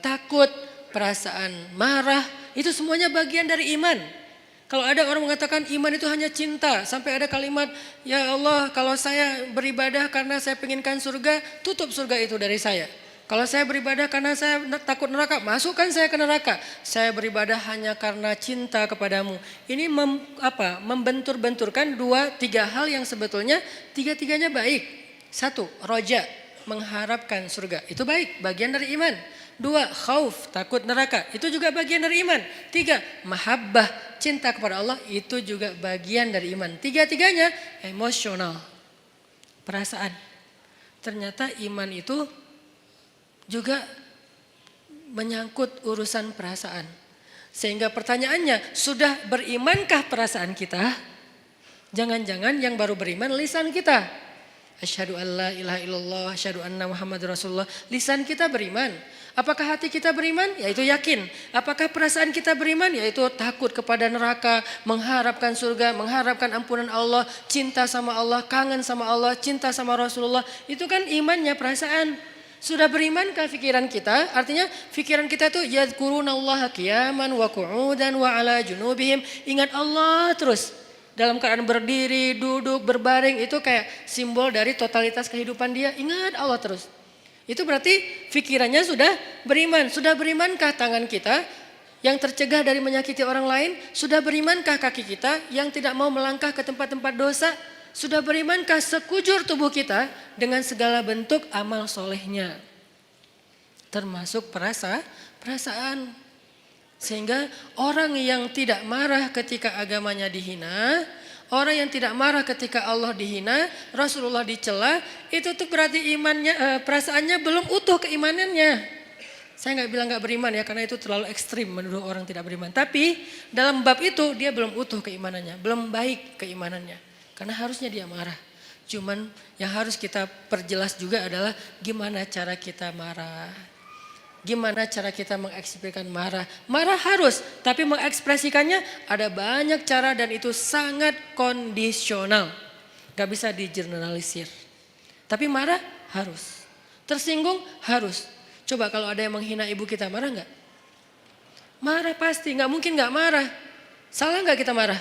takut, perasaan marah, itu semuanya bagian dari iman. Kalau ada orang mengatakan iman itu hanya cinta, sampai ada kalimat, ya Allah kalau saya beribadah karena saya penginkan surga, tutup surga itu dari saya. Kalau saya beribadah karena saya takut neraka, masukkan saya ke neraka. Saya beribadah hanya karena cinta kepadamu. Ini membentur-benturkan 2-3 hal yang sebetulnya 3-tiganya baik. 1, roja, mengharapkan surga. Itu baik, bagian dari iman. 2, khauf, takut neraka. Itu juga bagian dari iman. 3, mahabbah, cinta kepada Allah. Itu juga bagian dari iman. 3-tiganya emosional, perasaan. Ternyata iman itu juga menyangkut urusan perasaan. Sehingga pertanyaannya, sudah berimankah perasaan kita? Jangan-jangan yang baru beriman lisan kita. Asyhadu an la ilaha illallah, asyhadu anna Muhammadur Rasulullah. Lisan kita beriman. Apakah hati kita beriman? Yaitu yakin. Apakah perasaan kita beriman? Yaitu takut kepada neraka, mengharapkan surga, mengharapkan ampunan Allah, cinta sama Allah, kangen sama Allah, cinta sama Rasulullah. Itu kan imannya, perasaan. Sudah berimankah pikiran kita? Artinya pikiran kita itu yadhkurunallaha qiyaman wa qu'udan wa ala junubihim. Ingat Allah terus. Dalam keadaan berdiri, duduk, berbaring, itu kayak simbol dari totalitas kehidupan dia. Ingat Allah terus. Itu berarti pikirannya sudah beriman. Sudah berimankah tangan kita yang tercegah dari menyakiti orang lain? Sudah berimankah kaki kita yang tidak mau melangkah ke tempat-tempat dosa? Sudah berimankah sekujur tubuh kita dengan segala bentuk amal solehnya? Termasuk perasaan. Sehingga orang yang tidak marah ketika agamanya dihina, orang yang tidak marah ketika Allah dihina, Rasulullah dicela, itu tuh berarti imannya, perasaannya belum utuh keimanannya. Saya nggak bilang nggak beriman ya, karena itu terlalu ekstrim menurut orang tidak beriman. Tapi dalam bab itu dia belum utuh keimanannya, belum baik keimanannya. Karena harusnya dia marah. Cuman yang harus kita perjelas juga adalah gimana cara kita marah. Gimana cara kita mengekspresikan marah. Marah harus, tapi mengekspresikannya ada banyak cara dan itu sangat kondisional. Gak bisa digeneralisir. Tapi marah harus. Tersinggung harus. Coba kalau ada yang menghina ibu kita, marah gak? Marah pasti, gak mungkin gak marah. Salah gak kita marah?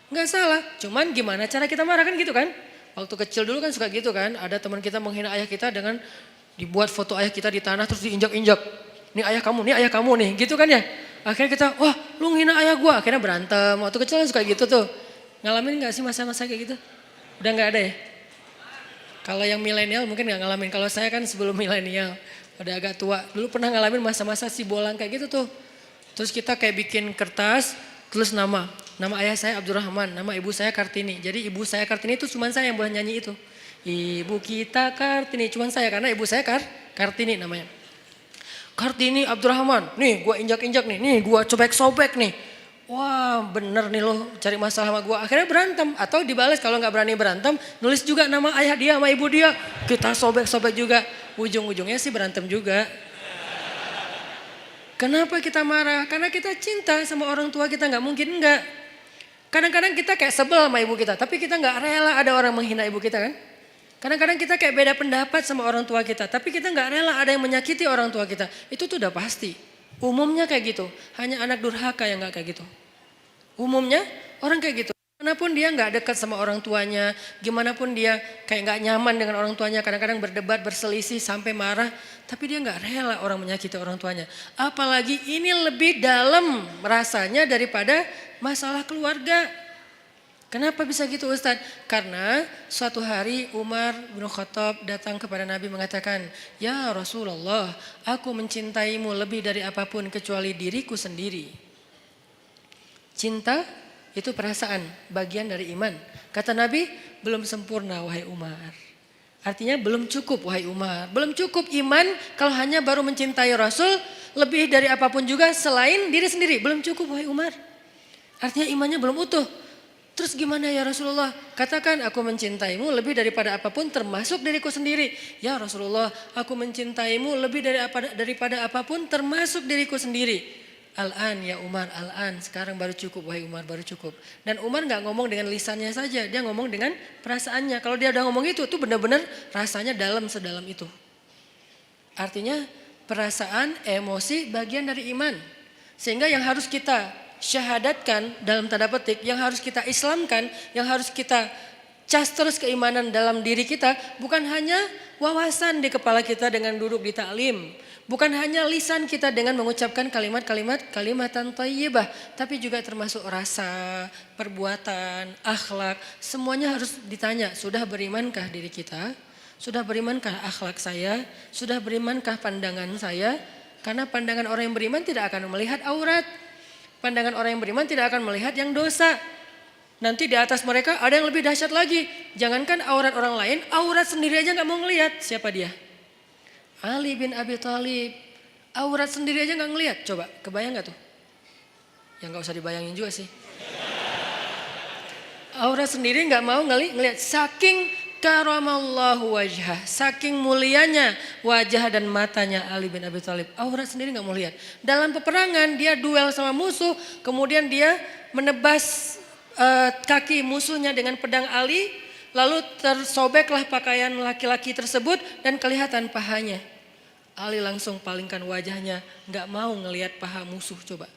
Gak salah, cuman gimana cara kita marah kan gitu kan. Waktu kecil dulu kan suka gitu kan. Ada teman kita menghina ayah kita dengan dibuat foto ayah kita di tanah terus diinjak-injak. Nih ayah kamu nih, gitu kan ya. Akhirnya kita, wah lu ngina ayah gua, akhirnya berantem. Waktu kecil kan suka gitu tuh. Ngalamin gak sih masa-masa kayak gitu? Udah gak ada ya? Kalau yang milenial mungkin gak ngalamin. Kalau saya kan sebelum milenial, udah agak tua. Dulu pernah ngalamin masa-masa si bolang kayak gitu tuh. Terus kita kayak bikin kertas, tulis nama ayah saya Abdurrahman, nama ibu saya Kartini. Jadi ibu saya Kartini itu cuma saya yang boleh nyanyi itu. Ibu kita Kartini, cuma saya karena ibu saya Kartini namanya. Kartini Abdurrahman, nih gua injak-injak nih gua sobek-sobek nih. Wah bener nih lo cari masalah sama gua. Akhirnya berantem atau dibalas kalau nggak berani berantem, nulis juga nama ayah dia sama ibu dia. Kita sobek-sobek juga, ujung-ujungnya sih berantem juga. Kenapa kita marah? Karena kita cinta sama orang tua kita, nggak mungkin enggak. Kadang-kadang kita kayak sebel sama ibu kita, tapi kita nggak rela ada orang menghina ibu kita kan. Kadang-kadang kita kayak beda pendapat sama orang tua kita, tapi kita nggak rela ada yang menyakiti orang tua kita. Itu tuh udah pasti. Umumnya kayak gitu, hanya anak durhaka yang nggak kayak gitu. Umumnya orang kayak gitu. Gimanapun dia nggak dekat sama orang tuanya, gimana pun dia kayak nggak nyaman dengan orang tuanya, kadang-kadang berdebat, berselisih sampai marah, tapi dia nggak rela orang menyakiti orang tuanya. Apalagi ini lebih dalam rasanya daripada masalah keluarga. Kenapa bisa gitu Ustadz? Karena suatu hari Umar bin Khattab datang kepada Nabi mengatakan, ya Rasulullah, aku mencintaimu lebih dari apapun kecuali diriku sendiri. Cinta itu perasaan, bagian dari iman. Kata Nabi, belum sempurna wahai Umar. Artinya belum cukup wahai Umar. Belum cukup iman kalau hanya baru mencintai Rasul lebih dari apapun juga selain diri sendiri. Belum cukup wahai Umar. Artinya imannya belum utuh. Terus gimana ya Rasulullah? Katakan aku mencintaimu lebih daripada apapun termasuk diriku sendiri. Ya Rasulullah, aku mencintaimu lebih daripada apapun termasuk diriku sendiri. Al-an ya Umar, al-an. Sekarang baru cukup wahai Umar, baru cukup. Dan Umar gak ngomong dengan lisannya saja, dia ngomong dengan perasaannya. Kalau dia udah ngomong itu benar-benar rasanya dalam sedalam itu. Artinya perasaan, emosi bagian dari iman. Sehingga yang harus kita syahadatkan dalam tanda petik, yang harus kita islamkan, yang harus kita cas terus keimanan dalam diri kita, bukan hanya wawasan di kepala kita dengan duduk di taklim, bukan hanya lisan kita dengan mengucapkan kalimatan thayyibah, tapi juga termasuk rasa, perbuatan, akhlak, semuanya harus ditanya, sudah berimankah diri kita? Sudah berimankah akhlak saya? Sudah berimankah pandangan saya? Karena pandangan orang yang beriman tidak akan melihat aurat. Pandangan orang yang beriman tidak akan melihat yang dosa. Nanti di atas mereka ada yang lebih dahsyat lagi. Jangankan aurat orang lain, aurat sendiri aja gak mau ngelihat. Siapa dia? Ali bin Abi Thalib. Aurat sendiri aja gak ngelihat. Coba, kebayang gak tuh? Ya gak usah dibayangin juga sih. aurat sendiri nggak mau ngelihat. Saking karamallahu wajhah, saking mulianya wajah dan matanya Ali bin Abi Thalib. Aurat sendiri nggak mau lihat. Dalam peperangan dia duel sama musuh, kemudian dia menebas kaki musuhnya dengan pedang Ali, lalu tersobeklah pakaian laki-laki tersebut dan kelihatan pahanya. Ali langsung palingkan wajahnya, nggak mau ngelihat paha musuh coba.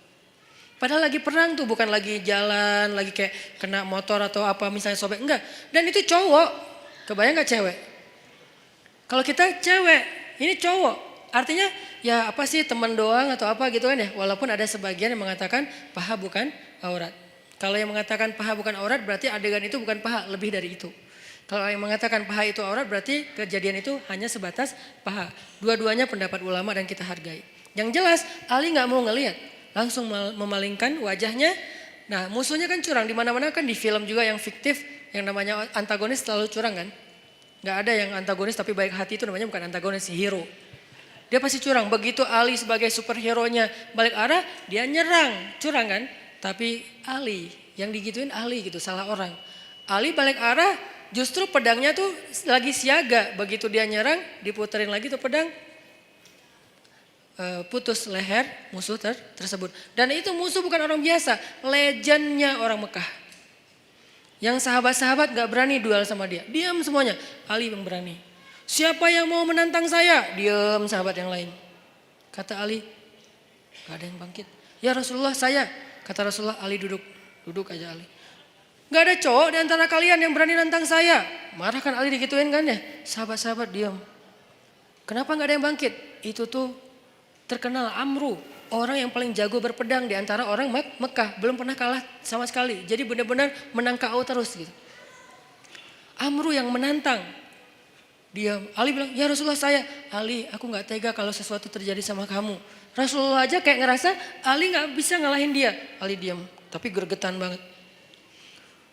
Padahal lagi perang tuh, bukan lagi jalan, lagi kayak kena motor atau apa misalnya sobek, enggak. Dan itu cowok, kebayang gak cewek? Kalau kita cewek, ini cowok. Artinya ya apa sih, teman doang atau apa gitu kan ya. Walaupun ada sebagian yang mengatakan paha bukan aurat. Kalau yang mengatakan paha bukan aurat berarti adegan itu bukan paha, lebih dari itu. Kalau yang mengatakan paha itu aurat berarti kejadian itu hanya sebatas paha. Dua-duanya pendapat ulama dan kita hargai. Yang jelas Ali gak mau ngelihat, langsung memalingkan wajahnya. Nah musuhnya kan curang, di mana-mana kan di film juga yang fiktif, yang namanya antagonis selalu curang kan. Gak ada yang antagonis tapi baik hati, itu namanya bukan antagonis, hero. Dia pasti curang, begitu Ali sebagai superhero-nya balik arah, dia nyerang, curang kan. Tapi Ali, yang digituin Ali gitu, salah orang. Ali balik arah, justru pedangnya tuh lagi siaga. Begitu dia nyerang, diputerin lagi tuh pedang, putus leher musuh tersebut. Dan itu musuh bukan orang biasa, legendnya orang Mekah. Yang sahabat-sahabat gak berani duel sama dia, diam semuanya. Ali yang berani. Siapa yang mau menantang saya? Diam sahabat yang lain. Kata Ali, gak ada yang bangkit. Ya Rasulullah saya. Kata Rasulullah, Ali duduk aja Ali. Gak ada cowok di antara kalian yang berani nantang saya. Marah kan Ali digituin kan ya. Sahabat-sahabat diam. Kenapa gak ada yang bangkit? Itu tuh terkenal Amru, orang yang paling jago berpedang di antara orang Mekah, belum pernah kalah sama sekali. Jadi benar-benar menang KO terus gitu. Amru yang menantang. Diam. Ali bilang, ya Rasulullah saya. Ali, aku gak tega kalau sesuatu terjadi sama kamu. Rasulullah aja kayak ngerasa Ali gak bisa ngalahin dia. Ali diam, tapi gregetan banget.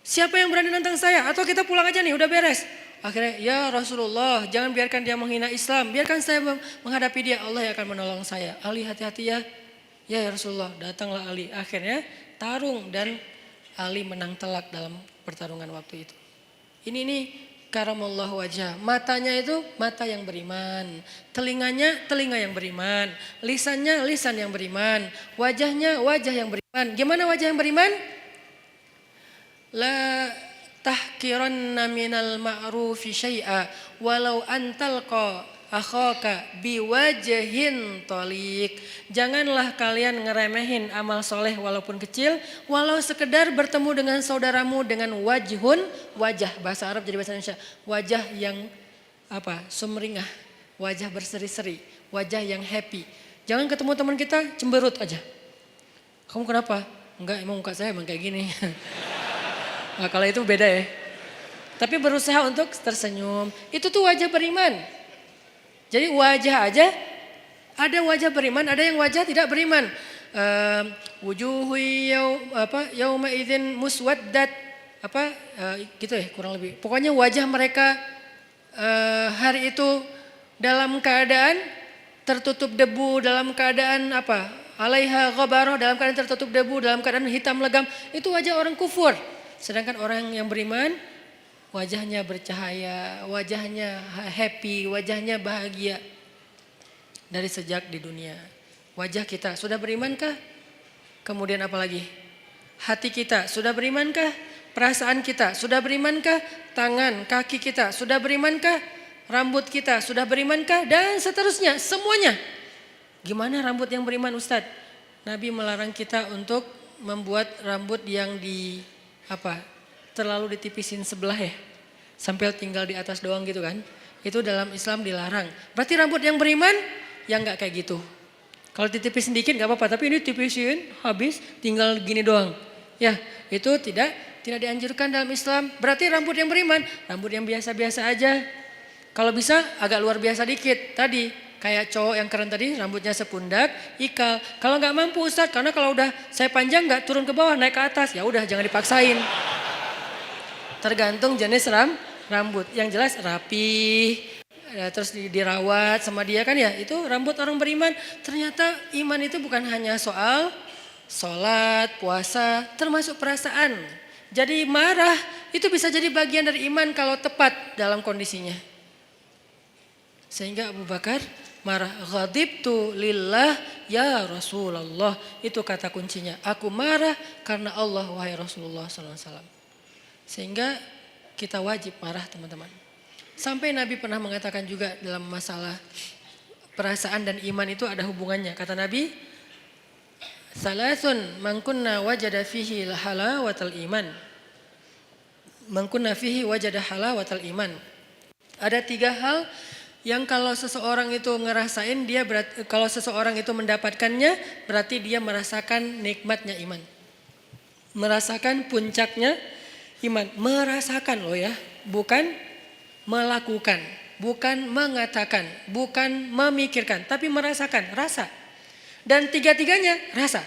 Siapa yang berani nantang saya? Atau kita pulang aja nih, udah beres. Akhirnya, ya Rasulullah, jangan biarkan dia menghina Islam. Biarkan saya menghadapi dia, Allah yang akan menolong saya. Ali hati-hati ya. Ya Rasulullah, datanglah Ali. Akhirnya tarung dan Ali menang telak dalam pertarungan waktu itu. Ini nih karamallahu wajah. Matanya itu mata yang beriman. Telinganya telinga yang beriman. Lisannya lisan yang beriman. Wajahnya wajah yang beriman. Gimana wajah yang beriman? La tahkiranna minal ma'rufi syai'a walau antalqa akhaka biwajhin taliq. Janganlah kalian ngeremehin amal soleh walaupun kecil, walau sekedar bertemu dengan saudaramu dengan wajhun, wajah, bahasa Arab jadi bahasa Indonesia, wajah yang apa, sumringah, wajah berseri-seri, wajah yang happy. Jangan ketemu teman kita cemberut aja. Kamu kenapa? Enggak, emang muka saya emang kayak gini. Nah, kalau itu beda ya. Tapi berusaha untuk tersenyum. Itu tuh wajah beriman. Jadi wajah aja, ada wajah beriman, ada yang wajah tidak beriman. Wujuhu yauma idzin muswaddat, gitu ya kurang lebih. Pokoknya wajah mereka hari itu dalam keadaan tertutup debu, dalam keadaan alaiha ghabarah, dalam keadaan tertutup debu, dalam keadaan hitam legam. Itu wajah orang kufur. Sedangkan orang yang beriman, wajahnya bercahaya, wajahnya happy, wajahnya bahagia. Dari sejak di dunia. Wajah kita sudah berimankah? Kemudian apa lagi? Hati kita sudah berimankah? Perasaan kita sudah berimankah? Tangan, kaki kita sudah berimankah? Rambut kita sudah berimankah? Dan seterusnya, semuanya. Gimana rambut yang beriman Ustadz? Nabi melarang kita untuk membuat rambut yang terlalu ditipisin sebelah ya. Sampai tinggal di atas doang gitu kan. Itu dalam Islam dilarang. Berarti rambut yang beriman yang gak kayak gitu. Kalau ditipis sedikit gak apa-apa. Tapi ini tipisin habis tinggal gini doang. Ya itu tidak dianjurkan dalam Islam. Berarti rambut yang beriman, rambut yang biasa-biasa aja. Kalau bisa agak luar biasa dikit. Tadi kayak cowok yang keren tadi rambutnya sepundak, ikal. Kalau gak mampu Ustadz, karena kalau udah saya panjang gak turun ke bawah naik ke atas. Ya udah jangan dipaksain. Tergantung jenis rambut. Yang jelas rapi, terus dirawat sama dia kan ya. Itu rambut orang beriman. Ternyata iman itu bukan hanya soal sholat, puasa, termasuk perasaan. Jadi marah itu bisa jadi bagian dari iman kalau tepat dalam kondisinya. Sehingga Abu Bakar marah, ghadibtu lillah ya Rasulullah. Itu kata kuncinya. Aku marah karena Allah wahai Rasulullah SAW. Sehingga kita wajib marah teman-teman. Sampai Nabi pernah mengatakan juga dalam masalah perasaan dan iman itu ada hubungannya. Kata Nabi, salasun man kunna wajada fihi halawatal iman. Man kunna fihi wajada halawatal iman. Ada 3 hal yang kalau seseorang itu ngerasain dia kalau seseorang itu mendapatkannya berarti dia merasakan nikmatnya iman. Merasakan puncaknya iman. Merasakan loh ya, bukan melakukan, bukan mengatakan, bukan memikirkan, tapi merasakan, rasa. Dan 3-tiganya rasa.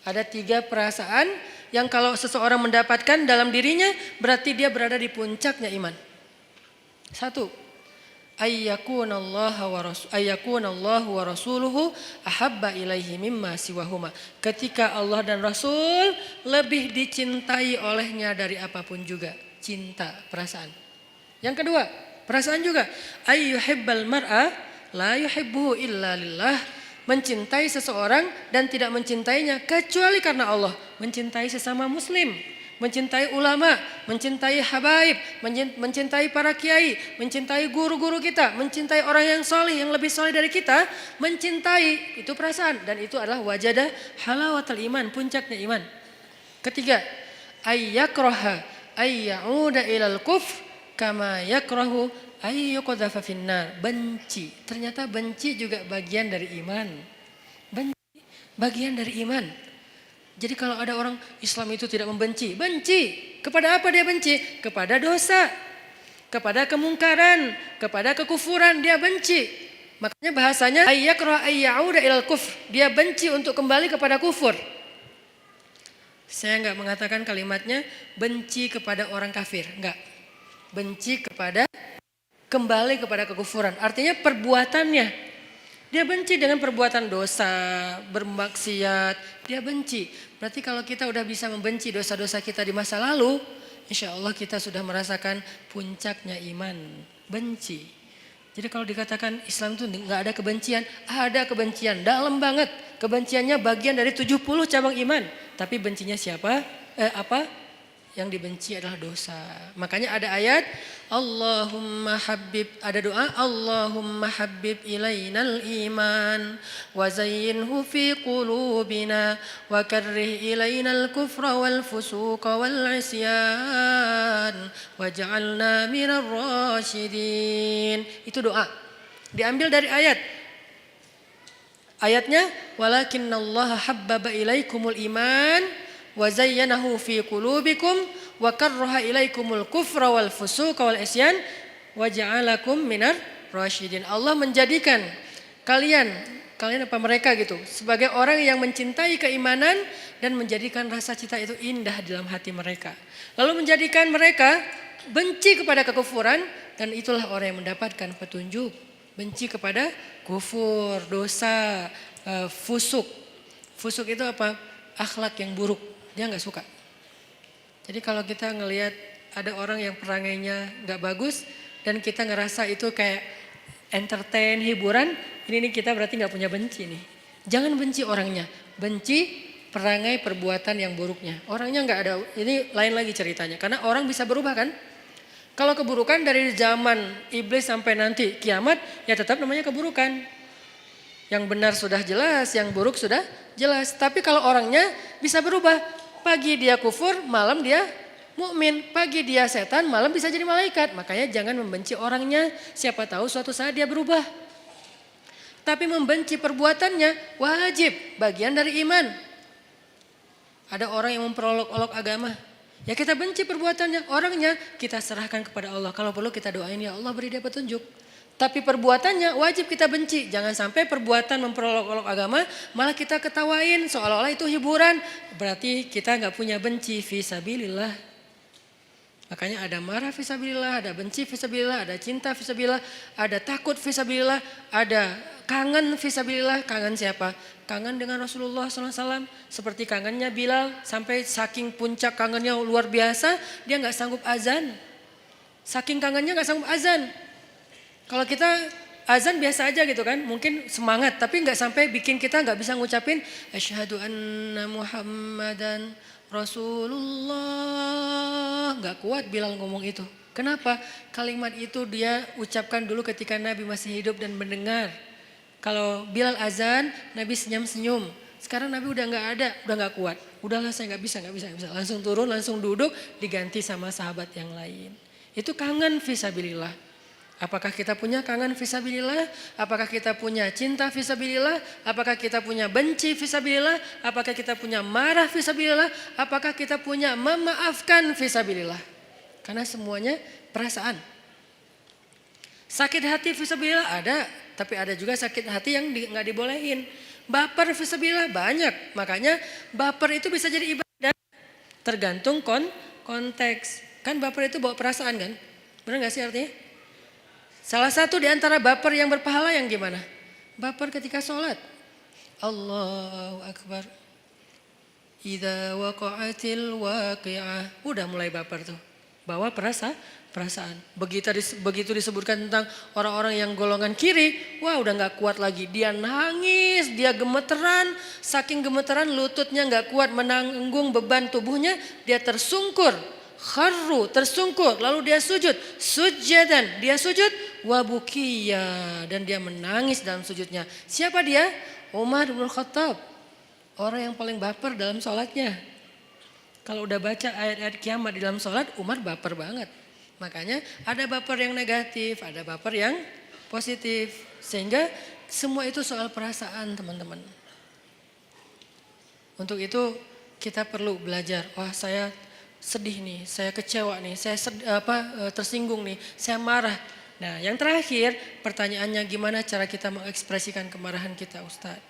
Ada 3 perasaan yang kalau seseorang mendapatkan dalam dirinya berarti dia berada di puncaknya iman. 1. Ayyakunallahu wa rasuluhu ahabba ilaihi mimma siwahuma. Ketika Allah dan Rasul lebih dicintai olehnya dari apapun juga. Cinta, perasaan. Yang kedua, perasaan juga. Ayyuhibbal mar'a la yuhibbuhu illa lillah. Mencintai seseorang dan tidak mencintainya kecuali karena Allah. Mencintai sesama muslim. Mencintai ulama, mencintai habaib, mencintai para kiai, mencintai guru-guru kita, mencintai orang yang soleh, yang lebih soleh dari kita, mencintai, itu perasaan. Dan itu adalah wajadah halawatul iman, puncaknya iman. Ketiga, ayyakroha ayyauda ilal kufr kama yakrahu ayyuqadhafa finnar. Benci, ternyata benci juga bagian dari iman. Benci, bagian dari iman. Jadi kalau ada orang Islam itu tidak membenci, benci. Kepada apa dia benci? Kepada dosa, kepada kemungkaran, kepada kekufuran dia benci. Makanya bahasanya ayyakra ayyauda ilal kufr. Dia benci untuk kembali kepada kufur. Saya enggak mengatakan kalimatnya benci kepada orang kafir, enggak. Benci kepada kembali kepada kekufuran. Artinya perbuatannya. Dia benci dengan perbuatan dosa, bermaksiat, dia benci. Berarti kalau kita udah bisa membenci dosa-dosa kita di masa lalu, insya Allah kita sudah merasakan puncaknya iman, benci. Jadi kalau dikatakan Islam itu nggak ada kebencian, ada kebencian, dalam banget. Kebenciannya bagian dari 70 cabang iman. Tapi bencinya siapa? Apa? Yang dibenci adalah dosa. Makanya ada ayat Allahumma habib, ada doa Allahumma habib ilainal iman wa zayyinhu fi qulubina wa karrih ilainal kufra wal fusuqa wal isyan waj'alna minar rasyidin. Itu doa. Diambil dari ayat. Ayatnya walakinnallaha habbaba ilaikumul iman wa zayyanahu fi qulubikum wa karraha ilaikumul kufra wal fusuqa wal isyan wa ja'alakum minar rasyidin. Allah menjadikan kalian apa mereka gitu sebagai orang yang mencintai keimanan dan menjadikan rasa cinta itu indah dalam hati mereka. Lalu menjadikan mereka benci kepada kekufuran dan itulah orang yang mendapatkan petunjuk. Benci kepada kufur, dosa, fusuk. Fusuk itu apa? Akhlak yang buruk. Dia nggak suka. Jadi kalau kita ngelihat ada orang yang perangainya nggak bagus dan kita ngerasa itu kayak entertain, hiburan, ini kita berarti nggak punya benci nih. Jangan benci orangnya, benci perangai perbuatan yang buruknya. Orangnya nggak ada, ini lain lagi ceritanya. Karena orang bisa berubah kan. Kalau keburukan dari zaman iblis sampai nanti kiamat, ya tetap namanya keburukan. Yang benar sudah jelas, yang buruk sudah jelas. Tapi kalau orangnya bisa berubah. Pagi dia kufur, malam dia mukmin. Pagi dia setan, malam bisa jadi malaikat. Makanya jangan membenci orangnya. Siapa tahu suatu saat dia berubah. Tapi membenci perbuatannya wajib, bagian dari iman. Ada orang yang memperolok-olok agama. Ya kita benci perbuatannya, orangnya kita serahkan kepada Allah. Kalau perlu kita doain ya Allah beri dia petunjuk. Tapi perbuatannya wajib kita benci. Jangan sampai perbuatan memperolok-olok agama malah kita ketawain seolah-olah itu hiburan. Berarti kita gak punya benci fisabilillah. Makanya ada marah fisabilillah, ada benci fisabilillah, ada cinta fisabilillah, ada takut fisabilillah, ada kangen fisabilillah. Kangen siapa? Kangen dengan Rasulullah SAW. Seperti kangennya Bilal, sampai saking puncak kangennya luar biasa, dia nggak sanggup azan. Saking kangennya nggak sanggup azan. Kalau kita azan biasa aja gitu kan, mungkin semangat, tapi nggak sampai bikin kita nggak bisa ngucapin asyhadu anna Muhammadan Rasulullah. Nggak kuat Bilal ngomong itu. Kenapa? Kalimat itu dia ucapkan dulu ketika Nabi masih hidup dan mendengar. Kalau Bilal azan, Nabi senyum-senyum. Sekarang Nabi udah nggak ada, udah nggak kuat. Udahlah saya nggak bisa. Langsung turun, langsung duduk, diganti sama sahabat yang lain. Itu kangen fisabilillah. Apakah kita punya kangen fisabilillah? Apakah kita punya cinta fisabilillah? Apakah kita punya benci fisabilillah? Apakah kita punya marah fisabilillah? Apakah kita punya memaafkan fisabilillah? Karena semuanya perasaan. Sakit hati fisabilillah ada, tapi ada juga sakit hati yang nggak dibolehin. Baper fisabilillah banyak, makanya baper itu bisa jadi ibadah. Tergantung konteks. Kan baper itu bawa perasaan kan? Benar nggak sih artinya? Salah satu di antara baper yang berpahala yang gimana? Baper ketika sholat. Allahu Akbar. Idza waqa'atil waqi'ah. Udah mulai baper tuh. Bawa perasaan. Begitu disebutkan tentang orang-orang yang golongan kiri. Wah udah gak kuat lagi. Dia nangis, dia gemeteran. Saking gemeteran lututnya gak kuat menanggung beban tubuhnya. Dia tersungkur. Kharru, tersungkur, lalu dia sujud, sujadan, dia sujud, wabukiya, dan dia menangis dalam sujudnya. Siapa dia? Umar bin Khattab, orang yang paling baper dalam sholatnya. Kalau udah baca ayat-ayat kiamat di dalam sholat, Umar baper banget. Makanya ada baper yang negatif, ada baper yang positif. Sehingga semua itu soal perasaan teman-teman. Untuk itu kita perlu belajar, wah saya sedih nih, saya kecewa nih, saya tersinggung nih, saya marah. Nah yang terakhir pertanyaannya gimana cara kita mengekspresikan kemarahan kita Ustadz.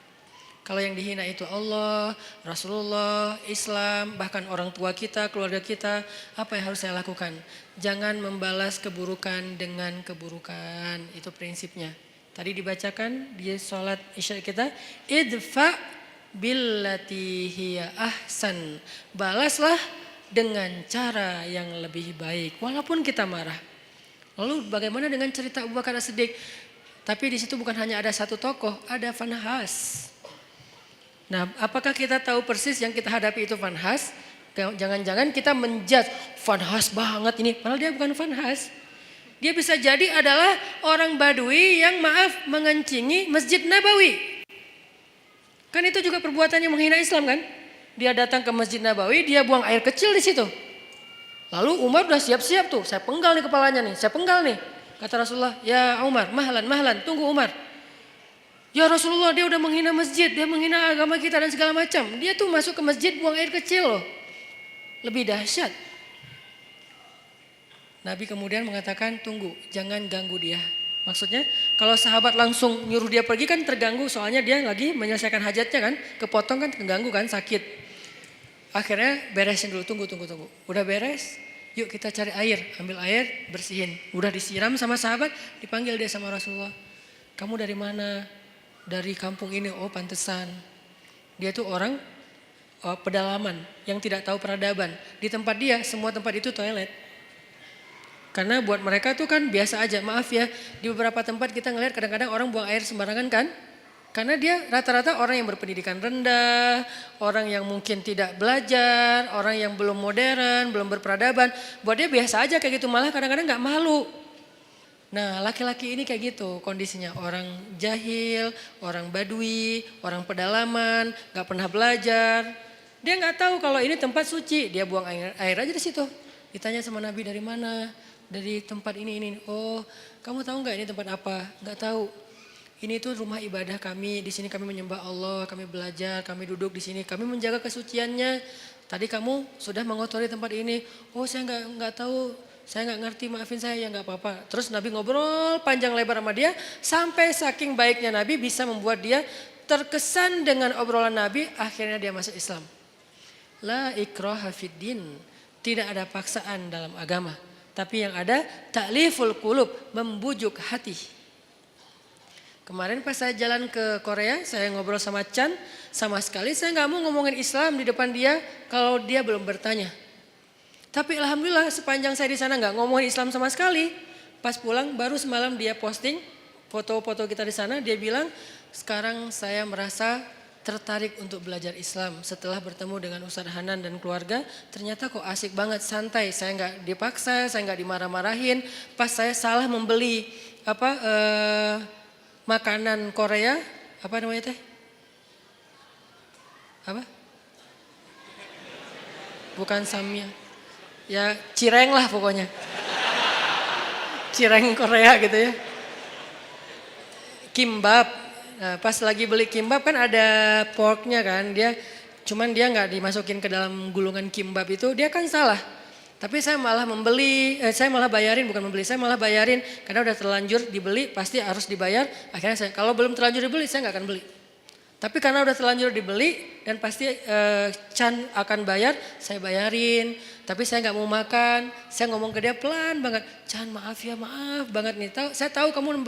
Kalau yang dihina itu Allah, Rasulullah, Islam, bahkan orang tua kita, keluarga kita, apa yang harus saya lakukan? Jangan membalas keburukan dengan keburukan, itu prinsipnya. Tadi dibacakan di sholat isya kita, idfa billati hiya ahsan, balaslah dengan cara yang lebih baik walaupun kita marah. Lalu bagaimana dengan cerita Abu Bakar As-Siddiq? Tapi di situ bukan hanya ada satu tokoh, ada Fanhas. Nah, apakah kita tahu persis yang kita hadapi itu Fanhas? Jangan-jangan kita menjudge Fanhas banget ini, padahal dia bukan Fanhas. Dia bisa jadi adalah orang Badui yang mengencingi Masjid Nabawi. Kan itu juga perbuatan yang menghina Islam kan? Dia datang ke Masjid Nabawi, dia buang air kecil di situ. Lalu Umar udah siap-siap tuh, saya penggal nih kepalanya nih, saya penggal nih. Kata Rasulullah, ya Umar, mahlan, tunggu Umar. Ya Rasulullah, dia udah menghina masjid, dia menghina agama kita dan segala macam. Dia tuh masuk ke masjid buang air kecil loh. Lebih dahsyat. Nabi kemudian mengatakan, tunggu, jangan ganggu dia. Maksudnya kalau sahabat langsung nyuruh dia pergi kan terganggu, soalnya dia lagi menyelesaikan hajatnya kan, kepotong kan, terganggu kan, sakit. Akhirnya beresin dulu, tunggu. Udah beres, yuk kita cari air, ambil air, bersihin. Udah disiram sama sahabat, dipanggil dia sama Rasulullah. Kamu dari mana? Dari kampung ini. Oh pantesan. Dia tuh orang pedalaman yang tidak tahu peradaban. Di tempat dia, semua tempat itu toilet. Karena buat mereka tuh kan biasa aja. Maaf ya, di beberapa tempat kita ngeliat kadang-kadang orang buang air sembarangan kan. Karena dia rata-rata orang yang berpendidikan rendah, orang yang mungkin tidak belajar, orang yang belum modern, belum berperadaban. Buat dia biasa aja kayak gitu, malah kadang-kadang gak malu. Nah laki-laki ini kayak gitu kondisinya. Orang jahil, orang badui, orang pedalaman, gak pernah belajar. Dia gak tahu kalau ini tempat suci, dia buang air aja di situ. Ditanya sama Nabi dari mana? Dari tempat ini. Oh kamu tahu gak ini tempat apa? Gak tahu. Ini tuh rumah ibadah kami, di sini kami menyembah Allah, kami belajar, kami duduk di sini, kami menjaga kesuciannya. Tadi kamu sudah mengotori tempat ini. Oh saya nggak tahu, saya nggak ngerti, maafin saya ya nggak apa-apa. Terus Nabi ngobrol panjang lebar sama dia, sampai saking baiknya Nabi bisa membuat dia terkesan dengan obrolan Nabi, akhirnya dia masuk Islam. La ikraha fiddin, Tidak ada paksaan dalam agama. Tapi yang ada ta'liful qulub, membujuk hati. Kemarin pas saya jalan ke Korea, saya ngobrol sama Chan, sama sekali saya nggak mau ngomongin Islam di depan dia kalau dia belum bertanya. Tapi alhamdulillah sepanjang saya di sana nggak ngomongin Islam sama sekali. Pas pulang baru semalam dia posting foto-foto kita di sana, dia bilang sekarang saya merasa tertarik untuk belajar Islam setelah bertemu dengan Ustadz Hanan dan keluarga. Ternyata kok asik banget, santai, saya nggak dipaksa, saya nggak dimarah-marahin. Pas saya salah membeli makanan Korea, apa namanya teh? Apa? Bukan samyang. Ya cireng lah pokoknya. Cireng Korea gitu ya. Kimbap. Nah, pas lagi beli kimbap kan ada porknya kan. Cuman dia nggak dimasukin ke dalam gulungan kimbap itu, dia kan salah. Tapi saya malah saya malah bayarin, bukan membeli, saya malah bayarin karena udah terlanjur dibeli pasti harus dibayar. Akhirnya kalau belum terlanjur dibeli saya nggak akan beli. Tapi karena udah terlanjur dibeli dan pasti Chan akan bayar, saya bayarin. Tapi saya nggak mau makan, saya ngomong ke dia pelan banget, Chan maaf ya, maaf banget nih. Saya tahu kamu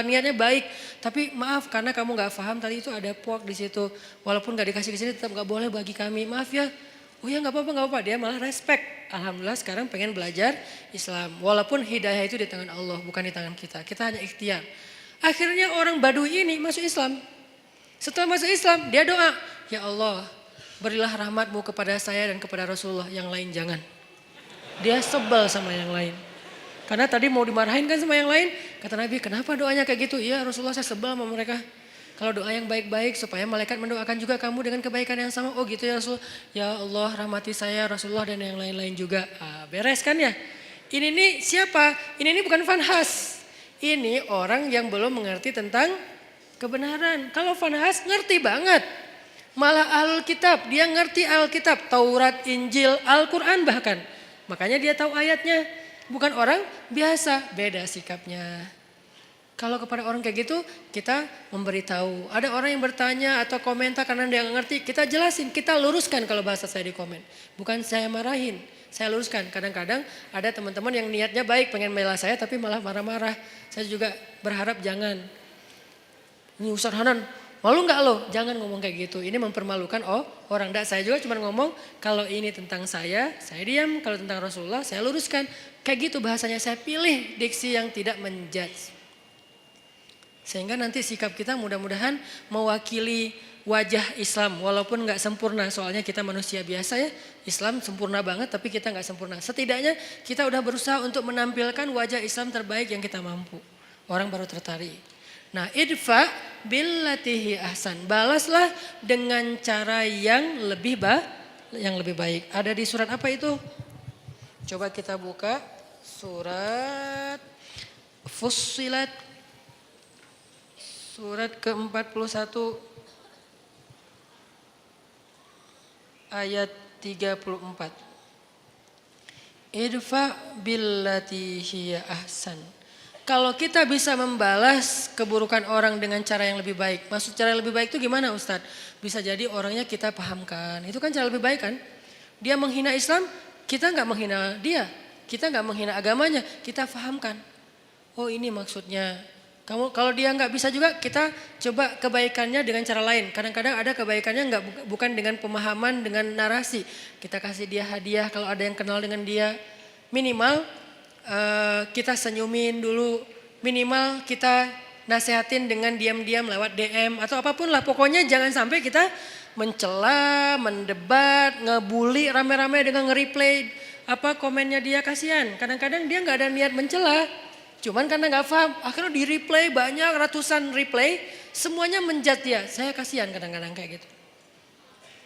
niatnya baik, tapi maaf karena kamu nggak paham tadi itu ada pork di situ. Walaupun nggak dikasih ke sini tetap nggak boleh bagi kami, maaf ya. Oh ya nggak apa-apa, dia malah respect. Alhamdulillah sekarang pengen belajar Islam. Walaupun hidayah itu di tangan Allah, bukan di tangan kita. Kita hanya ikhtiar. Akhirnya orang Badui ini masuk Islam. Setelah masuk Islam, dia doa, ya Allah berilah rahmatmu kepada saya dan kepada Rasulullah, yang lain jangan. Dia sebel sama yang lain. Karena tadi mau dimarahin kan sama yang lain. Kata Nabi, kenapa doanya kayak gitu? Iya Rasulullah, saya sebel sama mereka. Kalau doa yang baik-baik supaya malaikat mendoakan juga kamu dengan kebaikan yang sama. Oh gitu ya Rasul. Ya Allah rahmati saya, Rasulullah dan yang lain-lain juga. Beres kan ya? Ini nih siapa? Ini bukan Fanhas. Ini orang yang belum mengerti tentang kebenaran. Kalau Fanhas ngerti banget. Malah Alkitab, dia ngerti Alkitab. Taurat, Injil, Al-Quran bahkan. Makanya dia tahu ayatnya. Bukan orang biasa, beda sikapnya. Kalau kepada orang kayak gitu, kita memberitahu. Ada orang yang bertanya atau komentar karena dia nggak ngerti, kita jelasin, kita luruskan kalau bahasa saya di komen. Bukan saya marahin, saya luruskan. Kadang-kadang ada teman-teman yang niatnya baik, pengen bela saya tapi malah marah-marah. Saya juga berharap jangan. Ini Ustadz Hanan, malu nggak lo? Jangan ngomong kayak gitu, ini mempermalukan orang. Nggak, saya juga cuma ngomong kalau ini tentang saya diam. Kalau tentang Rasulullah, saya luruskan. Kayak gitu bahasanya, saya pilih diksi yang tidak menjudge. Sehingga nanti sikap kita mudah-mudahan mewakili wajah Islam. Walaupun gak sempurna, soalnya kita manusia biasa ya. Islam sempurna banget tapi kita gak sempurna. Setidaknya kita udah berusaha untuk menampilkan wajah Islam terbaik yang kita mampu. Orang baru tertarik. Nah, idfa billatihi ahsan. Balaslah dengan cara yang lebih baik. Ada di surat apa itu? Coba kita buka surat Fussilat. Surat ke-41 ayat 34. Idfa billati hiya ahsan. Kalau kita bisa membalas keburukan orang dengan cara yang lebih baik. Maksud cara yang lebih baik itu gimana Ustadz? Bisa jadi orangnya kita pahamkan. Itu kan cara lebih baik kan? Dia menghina Islam, kita gak menghina dia. Kita gak menghina agamanya, kita pahamkan. Oh ini maksudnya. Kalau dia nggak bisa juga, kita coba kebaikannya dengan cara lain. Kadang-kadang ada kebaikannya bukan dengan pemahaman, dengan narasi. Kita kasih dia hadiah kalau ada yang kenal dengan dia. Minimal kita senyumin dulu. Minimal kita nasehatin dengan diam-diam lewat DM atau apapun lah. Pokoknya jangan sampai kita mencela, mendebat, ngebully rame-rame dengan nge-replay komennya dia. Kasihan. Kadang-kadang dia nggak ada niat mencela. Cuman karena gak paham, akhirnya di replay banyak ratusan replay, semuanya menjat dia. Saya kasihan kadang-kadang kayak gitu.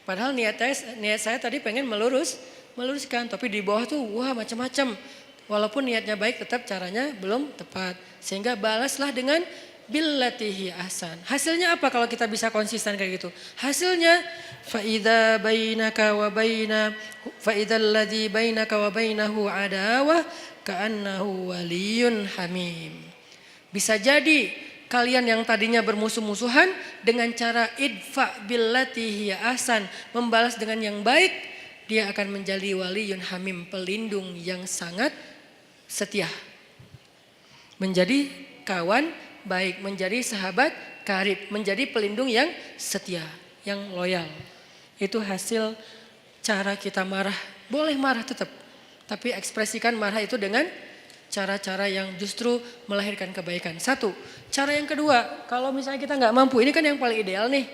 Padahal niat saya tadi pengen meluruskan, tapi di bawah tuh wah macam-macam. Walaupun niatnya baik tetap caranya belum tepat. Sehingga balaslah dengan billatihi ahsan. Hasilnya apa kalau kita bisa konsisten kayak gitu? Hasilnya faidza alladzi bainaka wa bainahu adawah ka'annahu waliyun hamim. Bisa jadi kalian yang tadinya bermusuh-musuhan dengan cara idfa billati hiya ahsan, membalas dengan yang baik, dia akan menjadi waliyun hamim, pelindung yang sangat setia. Menjadi kawan baik, menjadi sahabat karib, menjadi pelindung yang setia, yang loyal. Itu hasil cara kita marah. Boleh marah tetap, tapi ekspresikan marah itu dengan cara-cara yang justru melahirkan kebaikan. Satu, cara yang kedua, kalau misalnya kita nggak mampu, ini kan yang paling ideal nih.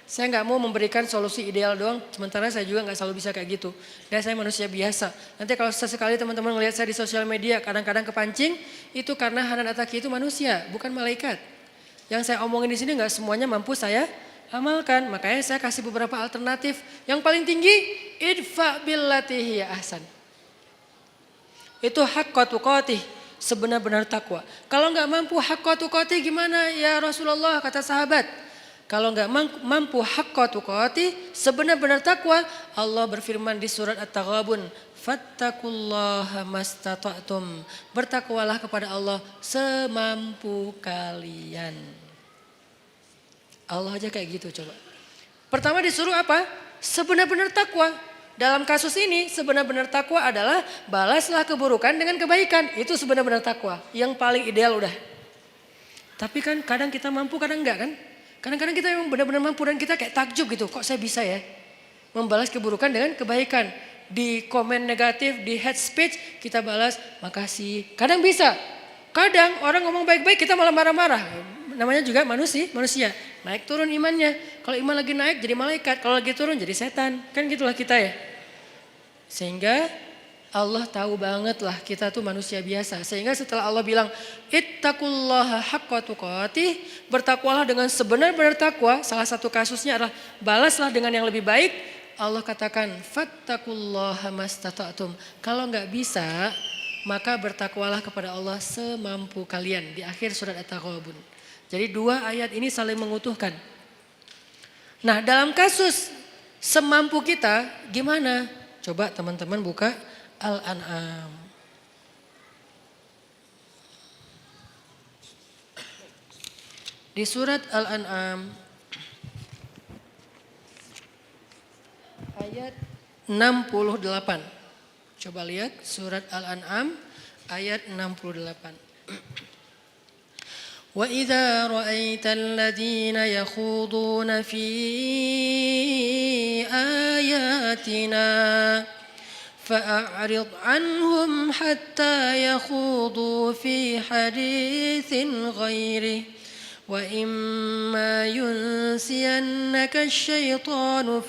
Saya nggak mau memberikan solusi ideal doang, sementara saya juga nggak selalu bisa kayak gitu. Dan saya manusia biasa. Nanti kalau sesekali teman-teman ngelihat saya di sosial media, kadang-kadang kepancing, itu karena Hanan Ataki itu manusia, bukan malaikat. Yang saya omongin di sini nggak semuanya mampu saya amalkan. Makanya saya kasih beberapa alternatif. Yang paling tinggi, idfa billati hiya ahsan. Itu haqqa tuqatih, sebenar-benar takwa. Kalau nggak mampu haqqa tuqatih gimana ya Rasulullah, kata sahabat. Kalau nggak mampu haqqa tuqatih, sebenar-benar takwa, Allah berfirman di surat At-Taghabun, fattaqullaha mastata'tum. Bertakwalah kepada Allah semampu kalian. Allah aja kayak gitu coba. Pertama disuruh apa? Sebenar-benar takwa. Dalam kasus ini sebenar-benar takwa adalah balaslah keburukan dengan kebaikan. Itu sebenar-benar takwa. Yang paling ideal udah. Tapi kan kadang kita mampu, kadang enggak kan? Kadang-kadang kita memang benar-benar mampu dan kita kayak takjub gitu. Kok saya bisa ya? Membalas keburukan dengan kebaikan. Di komen negatif, di hate speech kita balas makasih. Kadang bisa. Kadang orang ngomong baik-baik kita malah marah-marah. Namanya juga manusia. Naik turun imannya. Kalau iman lagi naik jadi malaikat. Kalau lagi turun jadi setan. Kan gitulah kita ya. Sehingga Allah tahu banget lah kita tuh manusia biasa. Sehingga setelah Allah bilang ittaqullaha haqqa tuqatih, bertakwalah dengan sebenar-benar takwa. Salah satu kasusnya adalah balaslah dengan yang lebih baik. Allah katakan fattaqullaha mastata'tum. Kalau nggak bisa maka bertakwalah kepada Allah semampu kalian. Di akhir surat At-Taghabun. Jadi dua ayat ini saling mengutuhkan. Nah dalam kasus semampu kita gimana? Coba teman-teman buka Al-An'am. Di surat Al-An'am ayat 68. Coba lihat surat Al-An'am ayat 68. Wa idza ra'aital ladzina yakhuduna fi ayatina fa'arid anhum hatta yakhudu fi haditsin ghairi wa imma yunsiyannaka asyaitanu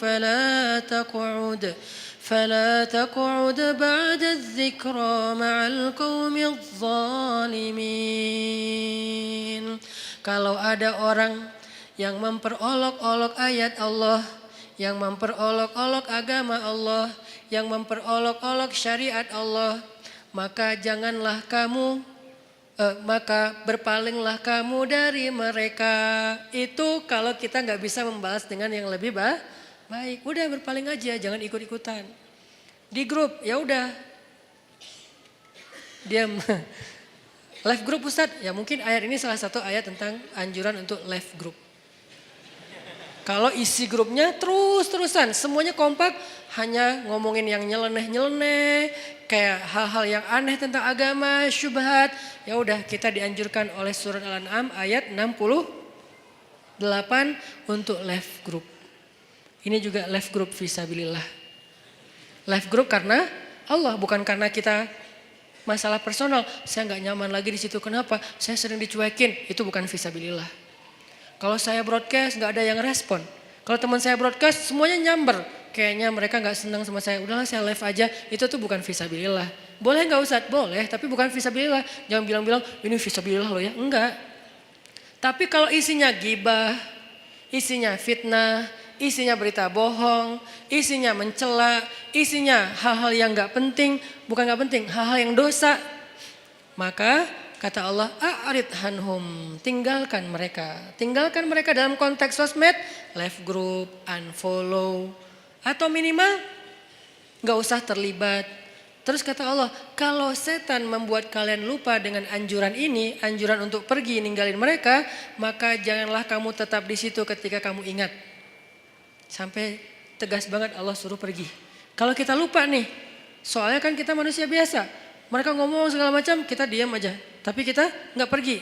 فلا تقعد بعد الذكرى مع القوم الظالمين. Kalau ada orang yang memperolok-olok ayat Allah, yang memperolok-olok agama Allah, yang memperolok-olok syariat Allah, maka maka berpalinglah kamu dari mereka. Itu kalau kita nggak bisa membalas dengan yang lebih baik, udah berpaling aja, jangan ikut-ikutan. Di grup, ya udah. Diam. Live group Ustadz, ya mungkin ayat ini salah satu ayat tentang anjuran untuk live group. Kalau isi grupnya terus-terusan, semuanya kompak, hanya ngomongin yang nyeleneh-nyeleneh, kayak hal-hal yang aneh tentang agama, syubhat, ya udah kita dianjurkan oleh surat Al-An'am ayat 68 untuk live group. Ini juga live group fisabilillah. Live group karena Allah, bukan karena kita masalah personal. Saya nggak nyaman lagi di situ. Kenapa? Saya sering dicuekin. Itu bukan fisabilillah. Kalau saya broadcast nggak ada yang respon. Kalau teman saya broadcast semuanya nyamber. Kayaknya mereka nggak senang sama saya. Udahlah saya live aja. Itu tuh bukan fisabilillah. Boleh nggak Ustadz? Boleh. Tapi bukan fisabilillah. Jangan bilang-bilang ini fisabilillah loh ya. Enggak. Tapi kalau isinya gibah, isinya fitnah, isinya berita bohong, isinya mencela, isinya hal-hal yang gak penting, bukan gak penting, hal-hal yang dosa. Maka kata Allah, a'rid hanhum, tinggalkan mereka. Tinggalkan mereka dalam konteks sosmed, live group, unfollow, atau minimal gak usah terlibat. Terus kata Allah, kalau setan membuat kalian lupa dengan anjuran ini, anjuran untuk pergi ninggalin mereka, maka janganlah kamu tetap di situ ketika kamu ingat. Sampai tegas banget Allah suruh pergi. Kalau kita lupa nih, soalnya kan kita manusia biasa. Mereka ngomong segala macam, kita diam aja. Tapi kita nggak pergi.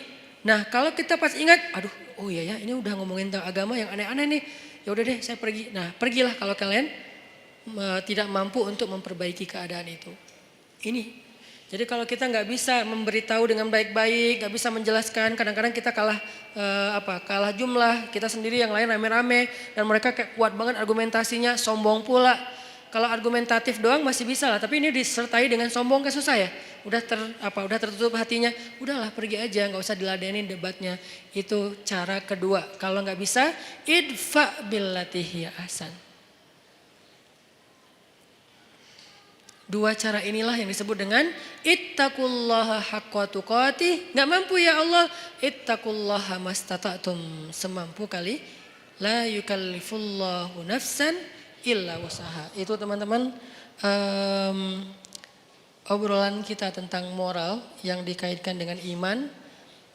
Nah kalau kita pas ingat, aduh oh iya ya ini udah ngomongin tentang agama yang aneh-aneh nih. Ya udah deh saya pergi. Nah pergilah kalau kalian tidak mampu untuk memperbaiki keadaan itu. Ini. Jadi kalau kita nggak bisa memberitahu dengan baik-baik, nggak bisa menjelaskan, kadang-kadang kita kalah jumlah, kita sendiri yang lain rame-rame, dan mereka kayak kuat banget argumentasinya, sombong pula. Kalau argumentatif doang masih bisa lah, tapi ini disertai dengan sombong kan susah ya. Udah tertutup hatinya, udahlah pergi aja, nggak usah diladenin debatnya. Itu cara kedua. Kalau nggak bisa, idfa billati hiya ahsan. Dua cara inilah yang disebut dengan ittaqullaha haqqa tuqatih. Nggak mampu ya Allah, ittaqullaha mastata'tum, semampu kali. La yukallifullahu nafsan illa wasaha. Itu teman-teman obrolan kita tentang moral yang dikaitkan dengan iman.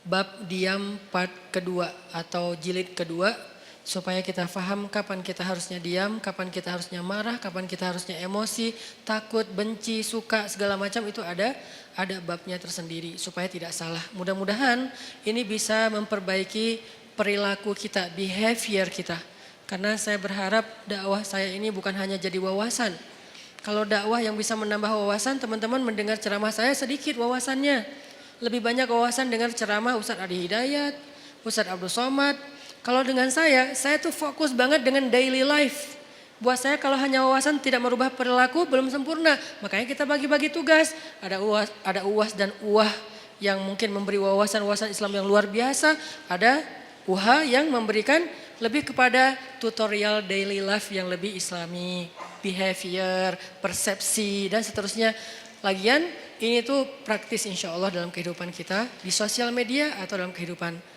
Bab diam part kedua atau jilid kedua. Supaya kita paham kapan kita harusnya diam, kapan kita harusnya marah, kapan kita harusnya emosi, takut, benci, suka, segala macam itu ada babnya tersendiri supaya tidak salah. Mudah-mudahan ini bisa memperbaiki perilaku kita, behavior kita. Karena saya berharap dakwah saya ini bukan hanya jadi wawasan. Kalau dakwah yang bisa menambah wawasan, teman-teman mendengar ceramah saya sedikit wawasannya. Lebih banyak wawasan dengar ceramah Ustadz Adi Hidayat, Ustadz Abdul Somad. Kalau dengan saya tuh fokus banget dengan daily life. Buat saya kalau hanya wawasan tidak merubah perilaku belum sempurna. Makanya kita bagi-bagi tugas. Ada UAS dan UAH yang mungkin memberi wawasan Islam yang luar biasa. Ada UHA yang memberikan lebih kepada tutorial daily life yang lebih islami. Behavior, persepsi dan seterusnya. Lagian ini tuh praktis insya Allah dalam kehidupan kita. Di sosial media atau dalam kehidupan